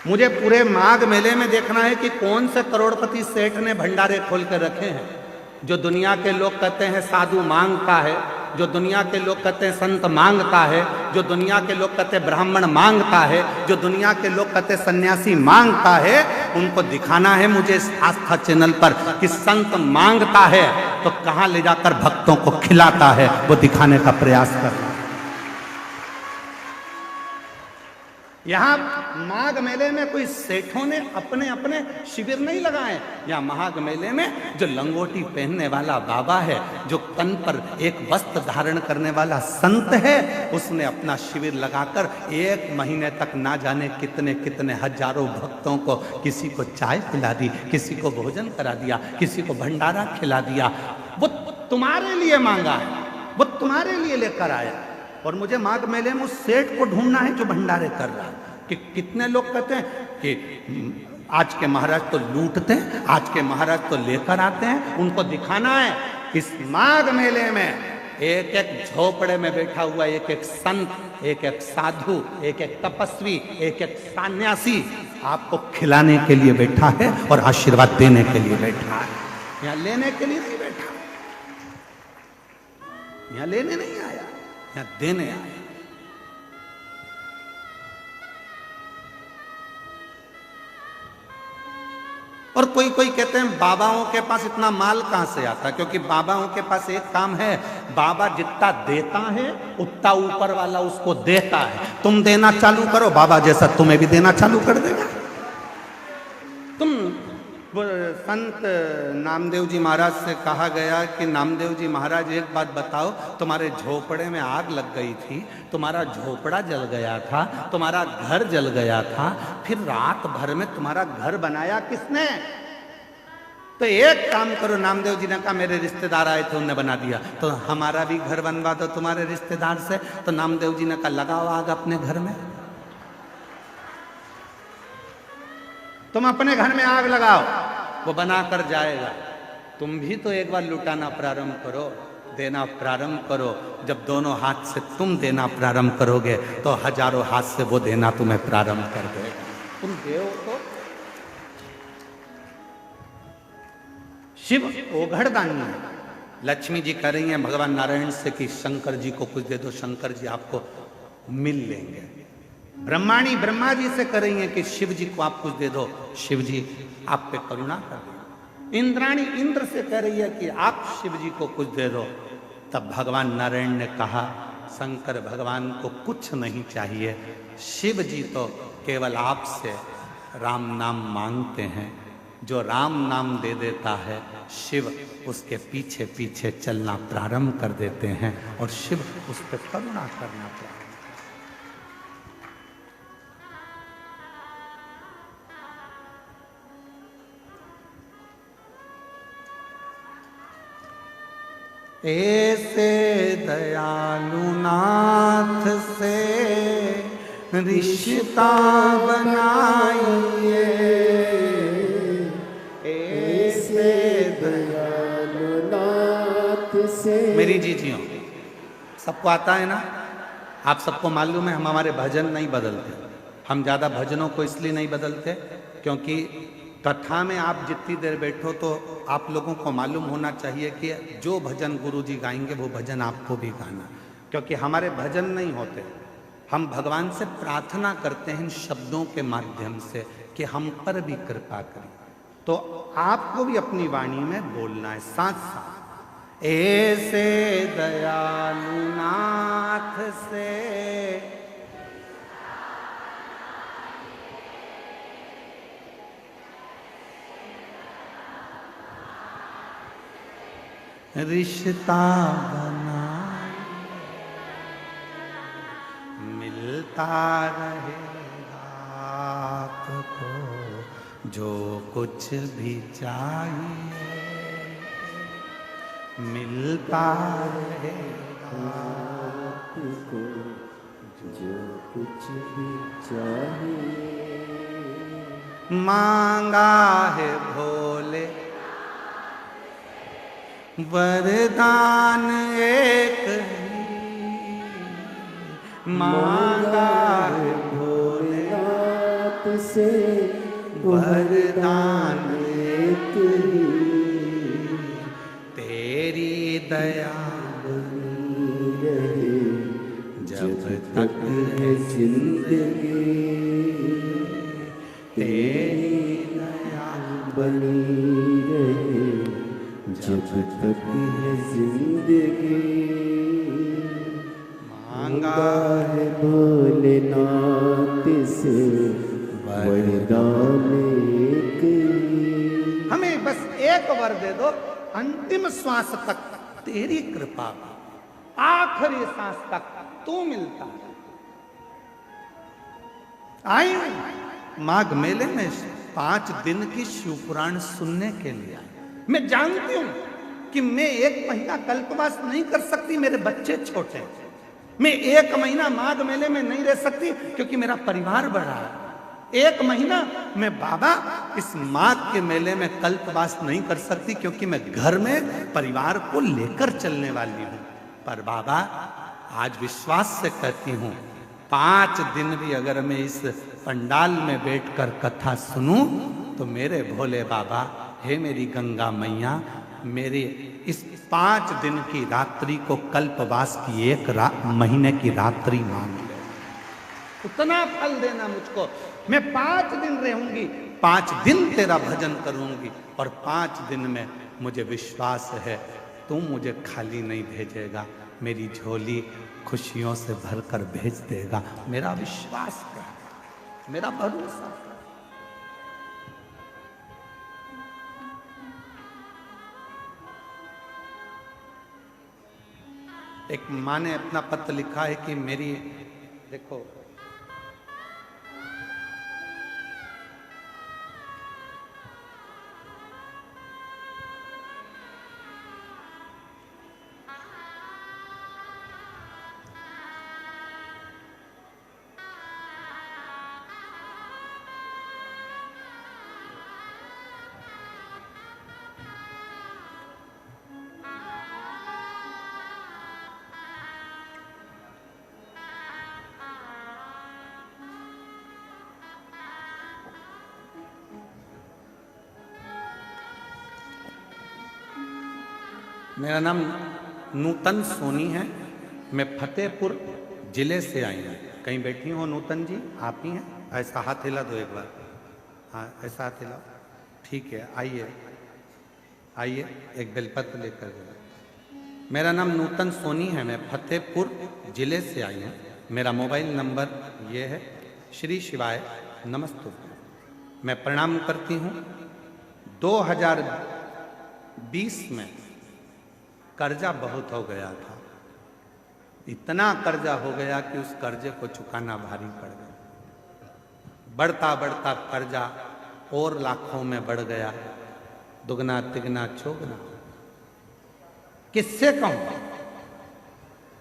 मुझे पूरे माघ मेले में देखना है कि कौन से करोड़पति सेठ ने भंडारे खोल के रखे हैं। जो दुनिया के लोग कहते हैं साधु मांगता है, जो दुनिया के लोग कहते हैं संत मांगता है, जो दुनिया के लोग कहते हैं ब्राह्मण मांगता है, जो दुनिया के लोग कहते हैं सन्यासी मांगता है, उनको दिखाना है मुझे इस आस्था चैनल पर कि संत मांगता है तो कहां ले जाकर भक्तों को खिलाता है, वो दिखाने का प्रयास करना। यहां माघ मेले में कोई सेठों ने अपने अपने शिविर नहीं लगाए। यहाँ माघ मेले में जो लंगोटी पहनने वाला बाबा है, जो तन पर एक वस्त्र धारण करने वाला संत है, उसने अपना शिविर लगाकर 1 महीने तक ना जाने कितने कितने हजारों भक्तों को, किसी को चाय पिला दी, किसी को भोजन करा दिया, किसी को भंडारा खिला दिया। वो तुम्हारे लिए मांगा है, वो तुम्हारे लिए लेकर आया। और मुझे माघ मेले में उस सेठ को ढूंढना है जो भंडारे कर रहा है। कि कितने लोग कहते हैं कि आज के महाराज तो लूटते हैं, आज के महाराज तो लेकर आते हैं, उनको दिखाना है। इस माघ मेले में एक एक झोपड़े में बैठा हुआ एक एक संत, एक एक साधु, एक एक तपस्वी, एक एक सन्यासी आपको खिलाने के लिए बैठा है और आशीर्वाद देने के लिए बैठा है। यहाँ लेने के लिए नहीं बैठा, यहाँ लेने नहीं आया, यहाँ देने आया। और कोई कोई कोई कहते हैं बाबाओं के पास इतना माल कहां से आता, क्योंकि बाबाओं के पास एक काम है, बाबा जितना देता है उतना ऊपर वाला उसको देता है। तुम देना चालू करो, बाबा जैसा तुम्हें भी देना चालू कर देगा। तुम संत नामदेव जी महाराज से कहा गया कि नामदेव जी महाराज एक बात बताओ, तुम्हारे झोपड़े में आग लग गई थी, तुम्हारा झोपड़ा जल गया था, तुम्हारा घर जल गया था, फिर रात भर में तुम्हारा घर बनाया किसने? तो एक काम करो, नामदेव जी ने कहा मेरे रिश्तेदार आए थे उन्होंने बना दिया, तो हमारा भी घर बनवा दो तुम्हारे रिश्तेदार से। तो नामदेव जी ने कहा लगाओ आग अपने घर में, तुम अपने घर में आग लगाओ, वो बना कर जाएगा। तुम भी तो एक बार लुटाना प्रारंभ करो, देना प्रारंभ करो। जब दोनों हाथ से तुम देना प्रारंभ करोगे तो हजारों हाथ से वो देना तुम्हें प्रारंभ कर देगा। तुम देव तो शिव ओघड़दानी है। लक्ष्मी जी कह रही हैं भगवान नारायण से कि शंकर जी को कुछ दे दो, शंकर जी आपको मिल लेंगे। ब्रह्माणी ब्रह्मा जी से कह रही हैं कि शिव जी को आप कुछ दे दो, शिव जी आप पे करुणा कर दो। इंद्राणी इंद्र से कह रही है कि आप शिव जी को कुछ दे दो। तब भगवान नारायण ने कहा शंकर भगवान को कुछ नहीं चाहिए, शिव जी तो केवल आपसे राम नाम मांगते हैं। जो राम नाम दे देता है शिव उसके पीछे पीछे चलना प्रारंभ कर देते हैं और शिव उस पर करुणा करना प्रारंभ। ऐसे दयालु नाथ से रिश्ता बनाइए, ऐसे दयालु नाथ से। मेरी जीजियों सबको आता है ना, आप सबको मालूम है हम हमारे भजन नहीं बदलते। हम ज़्यादा भजनों को इसलिए नहीं बदलते क्योंकि कथा में आप जितनी देर बैठो तो आप लोगों को मालूम होना चाहिए कि जो भजन गुरु जी गाएंगे वो भजन आपको भी गाना, क्योंकि हमारे भजन नहीं होते। हम भगवान से प्रार्थना करते हैं इन शब्दों के माध्यम से कि हम पर भी कृपा करें। तो आपको भी अपनी वाणी में बोलना है साथ साथ, ऐसे दयालु नाथ से रिश्ता बना, मिलता रहेगा आपको जो कुछ भी चाहिए, मिलता रहेगा आपको जो कुछ भी चाहिए। मांगा है भोले वरदान एक ही, मांगा है भोलेनाथ से वरदान एक ही। तेरी दया बनी रहे जब तक है जिंदगी, तेरी दया बनी रहे जब तक है जिंदगी। मांगा है भोलेनाथ से वरदान एक ही। हमें बस एक वर दे दो, अंतिम श्वास तक तेरी कृपा, आखिरी सांस तक तू मिलता है। आई माघ मेले में 5 दिन की शिवपुराण सुनने के लिए आई। मैं जानती हूं कि मैं 1 महीना कल्पवास नहीं कर सकती, मेरे बच्चे छोटे हैं। मैं 1 महीना माघ मेले में नहीं रह सकती क्योंकि मेरा परिवार बड़ा है। 1 महीना मैं बाबा इस माघ के मेले में कल्पवास नहीं कर सकती क्योंकि मैं घर में परिवार को लेकर चलने वाली हूं। पर बाबा आज विश्वास से कहती हूं 5 दिन भी अगर मैं इस पंडाल में बैठकर कथा सुनूं तो मेरे भोले बाबा, हे मेरी गंगा मैया, मेरे इस 5 दिन की रात्रि को कल्पवास की 1 महीने की रात्रि मान ले, उतना फल देना मुझको। मैं 5 दिन रहूंगी, 5 दिन तेरा भजन करूंगी और 5 दिन में मुझे विश्वास है तू मुझे खाली नहीं भेजेगा, मेरी झोली खुशियों से भरकर भेज देगा। मेरा विश्वास है, मेरा भरोसा। एक माँ ने अपना पत्र लिखा है कि मेरी, देखो मेरा नाम नूतन सोनी है, मैं फतेहपुर जिले से आई हूँ। कहीं बैठी हो नूतन जी, आप ही हैं? ऐसा हाथ हिला दो एक बार, हाँ ऐसा हाथ हिलाओ, ठीक है। आइए आइए, एक बेलपत्र लेकर जाओ। मेरा नाम नूतन सोनी है, मैं फतेहपुर जिले से आई हूँ। मेरा मोबाइल नंबर ये है। श्री शिवाय नमस्तु। मैं प्रणाम करती हूँ। 2020 में कर्जा बहुत हो गया था, इतना कर्जा हो गया कि उस कर्जे को चुकाना भारी पड़ गया। बढ़ता बढ़ता कर्जा और लाखों में बढ़ गया, दुगना तिगना चौगना, किससे कहूं।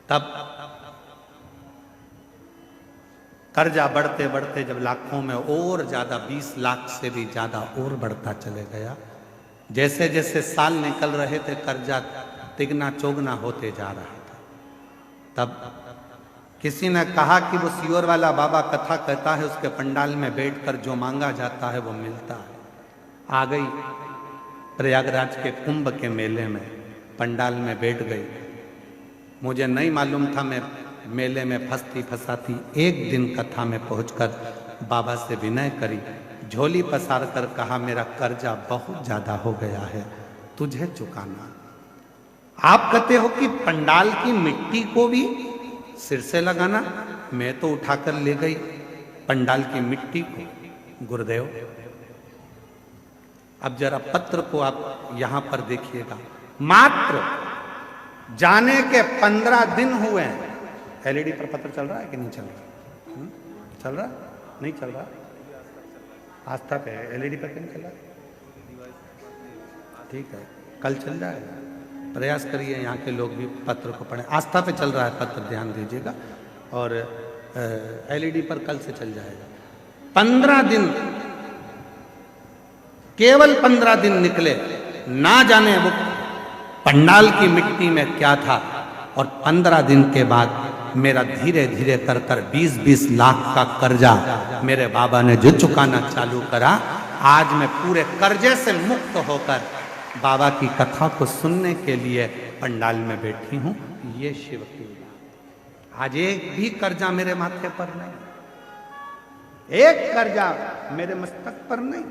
तब कर्जा बढ़ते बढ़ते जब लाखों में और ज्यादा, 20 लाख से भी ज्यादा और बढ़ता चले गया। जैसे जैसे साल निकल रहे थे कर्जा तिगना चौगना होते जा रहा था। तब किसी ने कहा कि वो सियोर वाला बाबा कथा कहता है, उसके पंडाल में बैठकर जो मांगा जाता है वो मिलता है। आ गई प्रयागराज के कुंभ के मेले में, पंडाल में बैठ गई। मुझे नहीं मालूम था, मैं मेले में फंसती फंसाती एक दिन कथा में पहुंचकर बाबा से विनय करी, झोली पसार कर कहा मेरा कर्जा बहुत ज्यादा हो गया है, तुझे चुकाना। आप कहते हो कि पंडाल की मिट्टी को भी सिर से लगाना, मैं तो उठाकर ले गई पंडाल की मिट्टी को। गुरुदेव, अब जरा पत्र को आप यहां पर देखिएगा, मात्र जाने के 15 दिन हुए हैं। एलईडी पर पत्र चल रहा है कि नहीं चल रहा? चल रहा? नहीं चल रहा? आस्था पे है, एलईडी पर क्यों चल रहा? ठीक है, कल चल जाएगा। प्रयास करिए यहाँ के लोग भी पत्र को पढ़ें। आस्था पे चल रहा है पत्र, ध्यान दीजिएगा, और एलईडी पर कल से चल जाएगा। 15 दिन, केवल 15 दिन निकले, ना जाने वो पंडाल की मिट्टी में क्या था। और 15 दिन के बाद मेरा धीरे धीरे कर कर 20-20 लाख का कर्जा मेरे बाबा ने जो चुकाना चालू करा, आज मैं पूरे कर्जे से मुक्त होकर बाबा की कथा को सुनने के लिए पंडाल में बैठी हूं। ये शिव की लीला। आज एक भी कर्जा मेरे माथे पर नहीं, एक कर्जा मेरे मस्तक पर नहीं।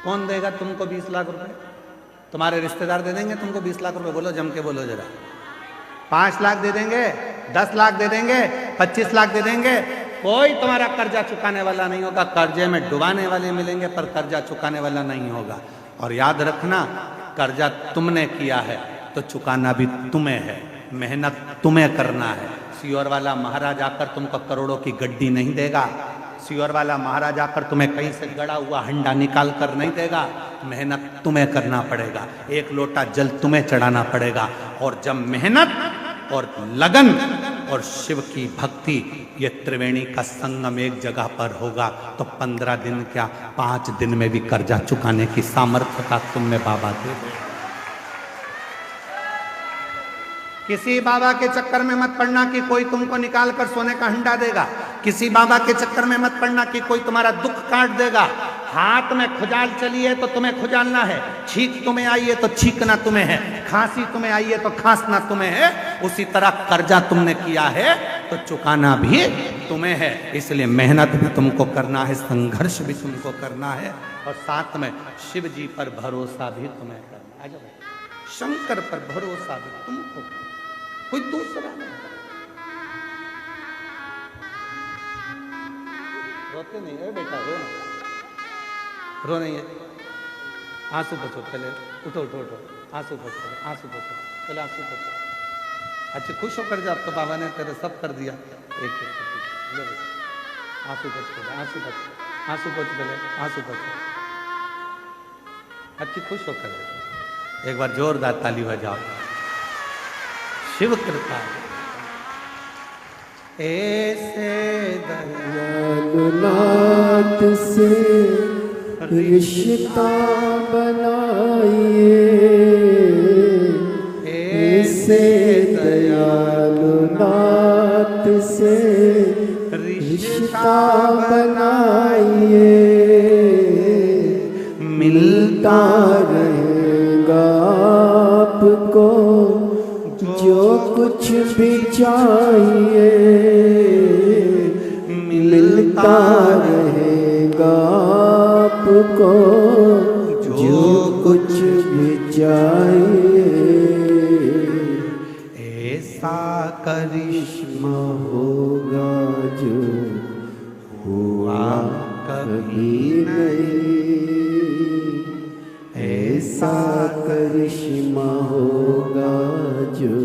कौन देगा तुमको 20 लाख रुपए? तुम्हारे रिश्तेदार दे देंगे तुमको 20 लाख रुपए? बोलो, जम के बोलो जरा। 5 लाख दे देंगे, 10 लाख दे देंगे, 25 लाख दे देंगे, कोई तुम्हारा कर्जा चुकाने वाला नहीं होगा। कर्जे में डुबाने वाले मिलेंगे पर कर्जा चुकाने वाला नहीं होगा। और याद रखना, कर्जा तुमने किया है तो चुकाना भी तुम्हें है, मेहनत तुम्हें करना है। सियोर वाला महाराज आकर तुमको करोड़ों की गड्डी नहीं देगा, सियोर वाला महाराज आकर तुम्हें कहीं से गड़ा हुआ हंडा निकाल कर नहीं देगा। मेहनत तुम्हें करना पड़ेगा, एक लोटा जल तुम्हें चढ़ाना पड़ेगा। और जब मेहनत और लगन और शिव की भक्ति, ये त्रिवेणी का संगम एक जगह पर होगा तो 15 दिन क्या 5 दिन में भी कर्जा चुकाने की सामर्थ्यता तुमने बाबा दे। किसी बाबा के चक्कर में मत पड़ना कि कोई तुमको निकाल कर सोने का हंडा देगा। किसी बाबा के चक्कर में मत पड़ना कि कोई तुम्हारा दुख काट देगा। हाथ में खुजाल चली है तो तुम्हें खुजालना है, छींक तुम्हें आई है तो छींकना तुम्हें है, खांसी तुम्हें आई है तो खांसना तुम्हें है। उसी तरह कर्जा तुमने किया है तो चुकाना भी तुम्हें है। इसलिए मेहनत भी तुमको करना है, संघर्ष भी तुमको करना है, और साथ में शिव जी पर भरोसा भी तुम्हें करना है। आ जाओ, शंकर पर भरोसा भी तुमको, कोई दूसरा नहीं। रोते नहीं है बेटा, रो नहीं है। आंसू पोछो पहले, उठो उठो उठो, आंसू पोछो, आंसू पोछो पहले, आंसू पोछो। अच्छा खुश होकर जा, अब तो बाबा ने तेरे सब कर दिया। एक आंसू पोछ पहले, आंसू पोछ, आंसू पोछ पहले, आंसू पोछो। अच्छी खुश होकर जा, एक बार जोरदार ताली बजाओ। शिव कृपा ऐसे दयालुनाथ से रिश्ता बनाइए, ऐसे दयालुनाथ से रिश्ता बनाइए, मिलता रहेगा आपको जो कुछ भी चाहिए, मिलता रहेगा आपको जो कुछ भी चाहिए। ऐसा करिश्मा होगा जो हुआ कभी नहीं, ऐसा करिश्मा होगा जो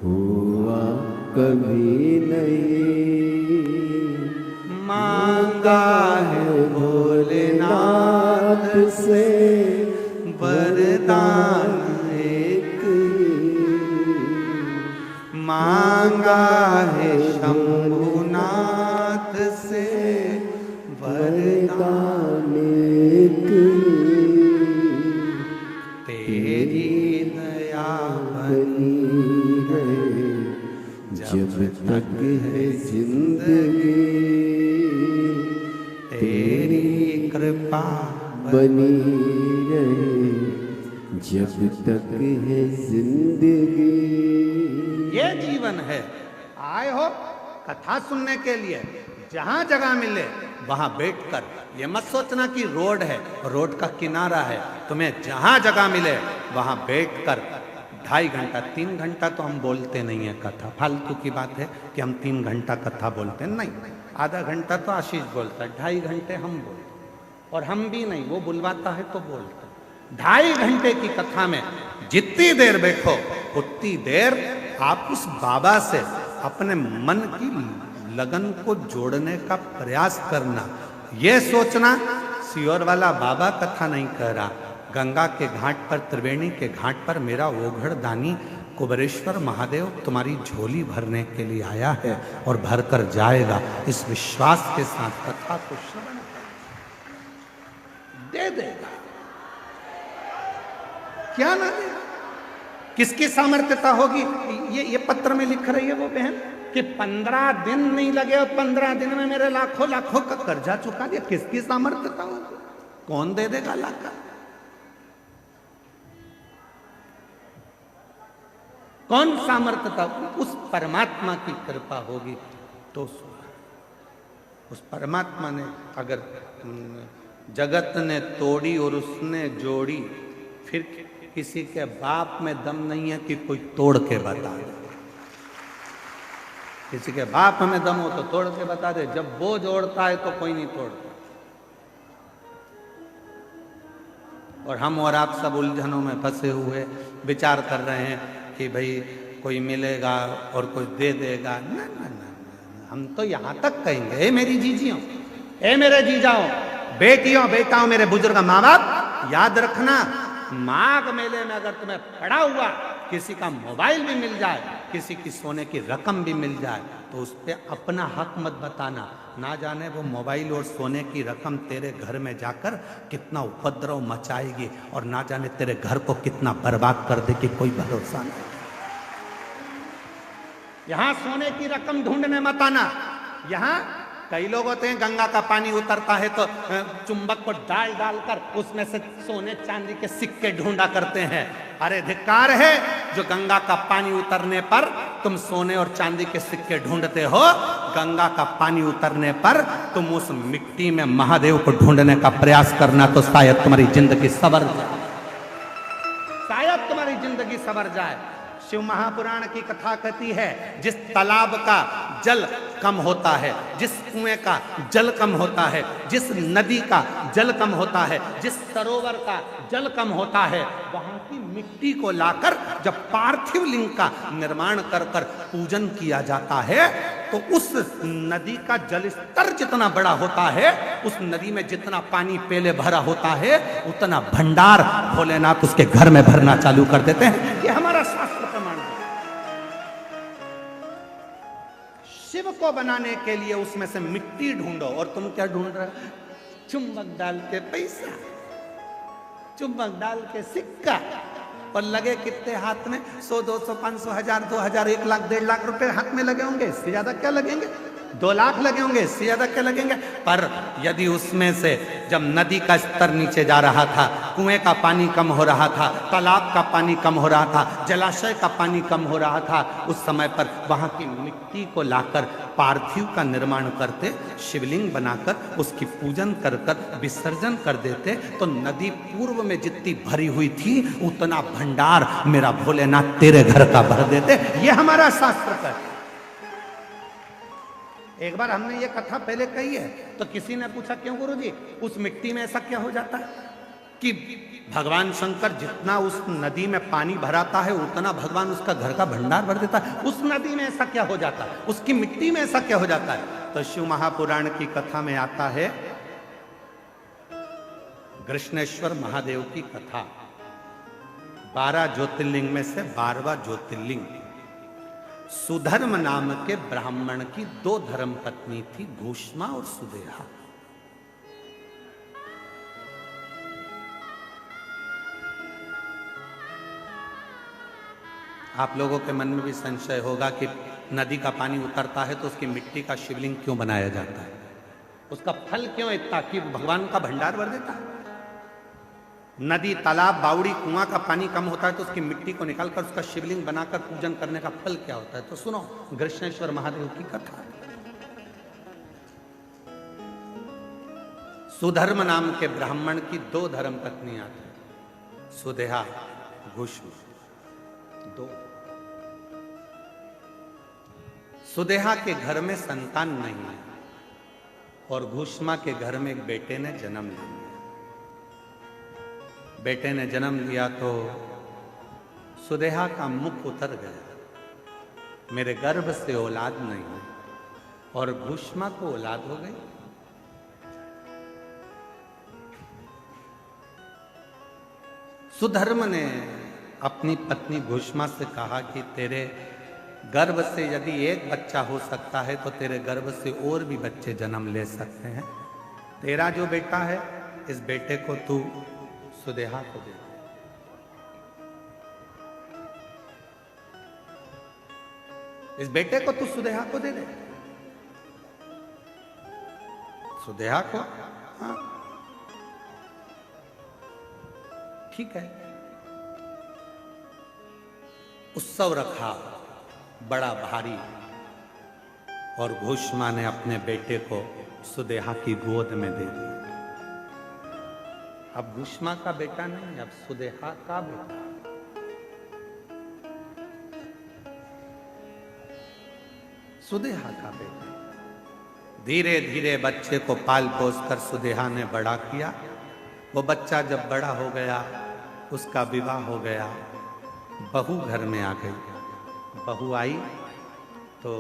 हुआ कभी नहीं। मांगा है भोलेनाथ से वरदान एक मांगा है शंभुनाथ से वरदान एक तेरी दया बनी रहे जब तक है जिंदगी, तेरी कृपा बनी रहे जब तक है जिंदगी। ये जीवन है। आए हो कथा सुनने के लिए, जहां जगह मिले वहां बैठकर, ये मत सोचना कि रोड है, रोड का किनारा है, तुम्हें जहां जगह मिले वहां बैठकर 2.5 घंटा 3 घंटा तो हम बोलते नहीं है कथा, फालतू की बात है कि हम 3 घंटा कथा बोलते हैं, नहीं, आधा घंटा तो आशीष बोलता है, 2.5 घंटे हम बोलते, और हम भी नहीं, वो बुलवाता है तो बोलते। 2.5 घंटे की कथा में जितनी देर बैठो उतनी देर आप उस बाबा से अपने मन की लगन को जोड़ने का प्रयास करना। ये सोचना सियोर वाला बाबा कथा नहीं कह रहा, गंगा के घाट पर, त्रिवेणी के घाट पर मेरा ओघड़ दानी कुबेरेश्वर महादेव तुम्हारी झोली भरने के लिए आया है और भर कर जाएगा। इस विश्वास के साथ कथा को श्रवण दे देगा, क्या ना देगा। किसकी सामर्थ्यता होगी? ये पत्र में लिख रही है वो बहन कि 15 दिन नहीं लगे और 15 दिन में मेरे लाखों लाखों का कर्जा चुका दिया। किसकी सामर्थ्यता होगी? कौन दे देगा लाखा? कौन सामर्थ्यता? उस परमात्मा की कृपा होगी तो उस परमात्मा ने अगर जगत ने तोड़ी और उसने जोड़ी, फिर किसी के बाप में दम नहीं है कि कोई तोड़ के बता दे। किसी के बाप में दम हो तो तोड़ के बता दे, जब वो जोड़ता है तो कोई नहीं तोड़ता। और हम और आप सब उलझनों में फंसे हुए विचार कर रहे हैं कि भाई कोई मिलेगा और कोई दे देगा। ना ना ना, हम तो यहां तक कहेंगे, ए मेरी जीजियों, ए मेरे जीजाओ, बेटियों बेटाओं, मेरे बुजुर्ग माँ बाप, याद रखना, माघ मेले में अगर तुम्हें पड़ा हुआ किसी का मोबाइल भी मिल जाए, किसी की सोने की रकम भी मिल जाए, तो उस पर अपना हक मत बताना। ना जाने वो मोबाइल और सोने की रकम तेरे घर में जाकर कितना उपद्रव मचाएगी और ना जाने तेरे घर को कितना बर्बाद कर देगी, कोई भरोसा नहीं। यहां सोने की रकम ढूंढने मत आना। यहां कई लोग होते हैं, गंगा का पानी उतरता है तो चुंबक को डाल डालकर उसमें से सोने चांदी के सिक्के ढूंढा करते हैं। अरे धिक्कार है जो गंगा का पानी उतरने पर तुम सोने और चांदी के सिक्के ढूंढते हो, गंगा का पानी उतरने पर तुम उस मिट्टी में महादेव को ढूंढने का प्रयास करना, तो शायद तुम्हारी जिंदगी संवर जाए, शायद तुम्हारी जिंदगी संवर जाए। शिव महापुराण की कथा कहती है, जिस तालाब का जल कम होता है, जिस कुएं का जल कम होता है, जिस नदी का जल कम होता है, जिस सरोवर का जल कम होता है, वहां की मिट्टी को लाकर जब पार्थिव लिंग का निर्माण कर कर पूजन किया जाता है, तो उस नदी का जल स्तर जितना बड़ा होता है, उस नदी में जितना पानी पहले भरा होता है, उतना भंडार भोलेनाथ उसके घर में भरना चालू कर देते हैं। ये हमारा शास्त्र प्रमाण है। शिव को बनाने के लिए उसमें से मिट्टी ढूंढो, और तुम क्या ढूंढ रहे हो? चुंबक डाल के पैसा, चुंबक डाल के सिक्का, और लगे कितने हाथ में? 100, 200, 500, 1000, 2000, 1 लाख, 1.5 लाख रुपए हाथ में लगे होंगे। इससे ज्यादा क्या लगेंगे? 2 लाख लगे होंगे, इससे ज्यादा क्या लगेंगे? पर यदि उसमें से जब नदी का स्तर नीचे जा रहा था, कुएं का पानी कम हो रहा था, तालाब का पानी कम हो रहा था, जलाशय का पानी कम हो रहा था, उस समय पर वहां की मिट्टी को लाकर पार्थिव का निर्माण करते, शिवलिंग बनाकर उसकी पूजन कर कर विसर्जन कर देते, तो नदी पूर्व में जितनी भरी हुई थी उतना भंडार मेरा भोलेनाथ तेरे घर का भर देते। ये हमारा शास्त्र का। एक बार हमने ये कथा पहले कही है, तो किसी ने पूछा, क्यों गुरुजी, उस मिट्टी में ऐसा क्या हो जाता है कि भगवान शंकर जितना उस नदी में पानी भराता है, उतना भगवान उसका घर का भंडार भर देता है, उस नदी में ऐसा क्या हो जाता है, उसकी मिट्टी में ऐसा क्या हो जाता है? तो शिव महापुराण की कथा में आता है, कृष्णेश्वर महादेव की कथा। 12 ज्योतिर्लिंग में से 12वां ज्योतिर्लिंग सुधर्म नाम के ब्राह्मण की 2 धर्म पत्नी थी, घूष्मा और सुदेहा। आप लोगों के मन में भी संशय होगा कि नदी का पानी उतरता है तो उसकी मिट्टी का शिवलिंग क्यों बनाया जाता है, उसका फल क्यों इतना कि भगवान का भंडार भर देता है। नदी, तालाब, बावड़ी, कुआं का पानी कम होता है तो उसकी मिट्टी को निकालकर उसका शिवलिंग बनाकर पूजन करने का फल क्या होता है? तो सुनो कृष्णेश्वर महादेव की कथा। सुधर्म नाम के ब्राह्मण की 2 धर्म पत्नियां थी, सुदेहा, घूष्मा, 2। सुदेहा के घर में संतान नहीं है और घूष्मा के घर में एक बेटे ने जन्म लिया। बेटे ने जन्म लिया तो सुदेहा का मुख उतर गया, मेरे गर्भ से औलाद नहीं हुई, और घूष्मा को औलाद हो गई। सुधर्म ने अपनी पत्नी घूष्मा से कहा कि तेरे गर्भ से यदि एक बच्चा हो सकता है तो तेरे गर्भ से और भी बच्चे जन्म ले सकते हैं। तेरा जो बेटा है, इस बेटे को तू सुदेहा को दे। इस बेटे को तू सुदेहा को दे दे। सुदेहा को? हाँ, ठीक है। उत्सव रखा बड़ा भारी, और घूष्मा ने अपने बेटे को सुदेहा की गोद में दे दिया। अब घूष्मा का बेटा नहीं, अब सुदेहा का बेटा। सुदेहा का बेटा। धीरे धीरे बच्चे को पाल पोस कर सुदेहा ने बड़ा किया। वो बच्चा जब बड़ा हो गया, उसका विवाह हो गया, बहू घर में आ गई। बहू आई तो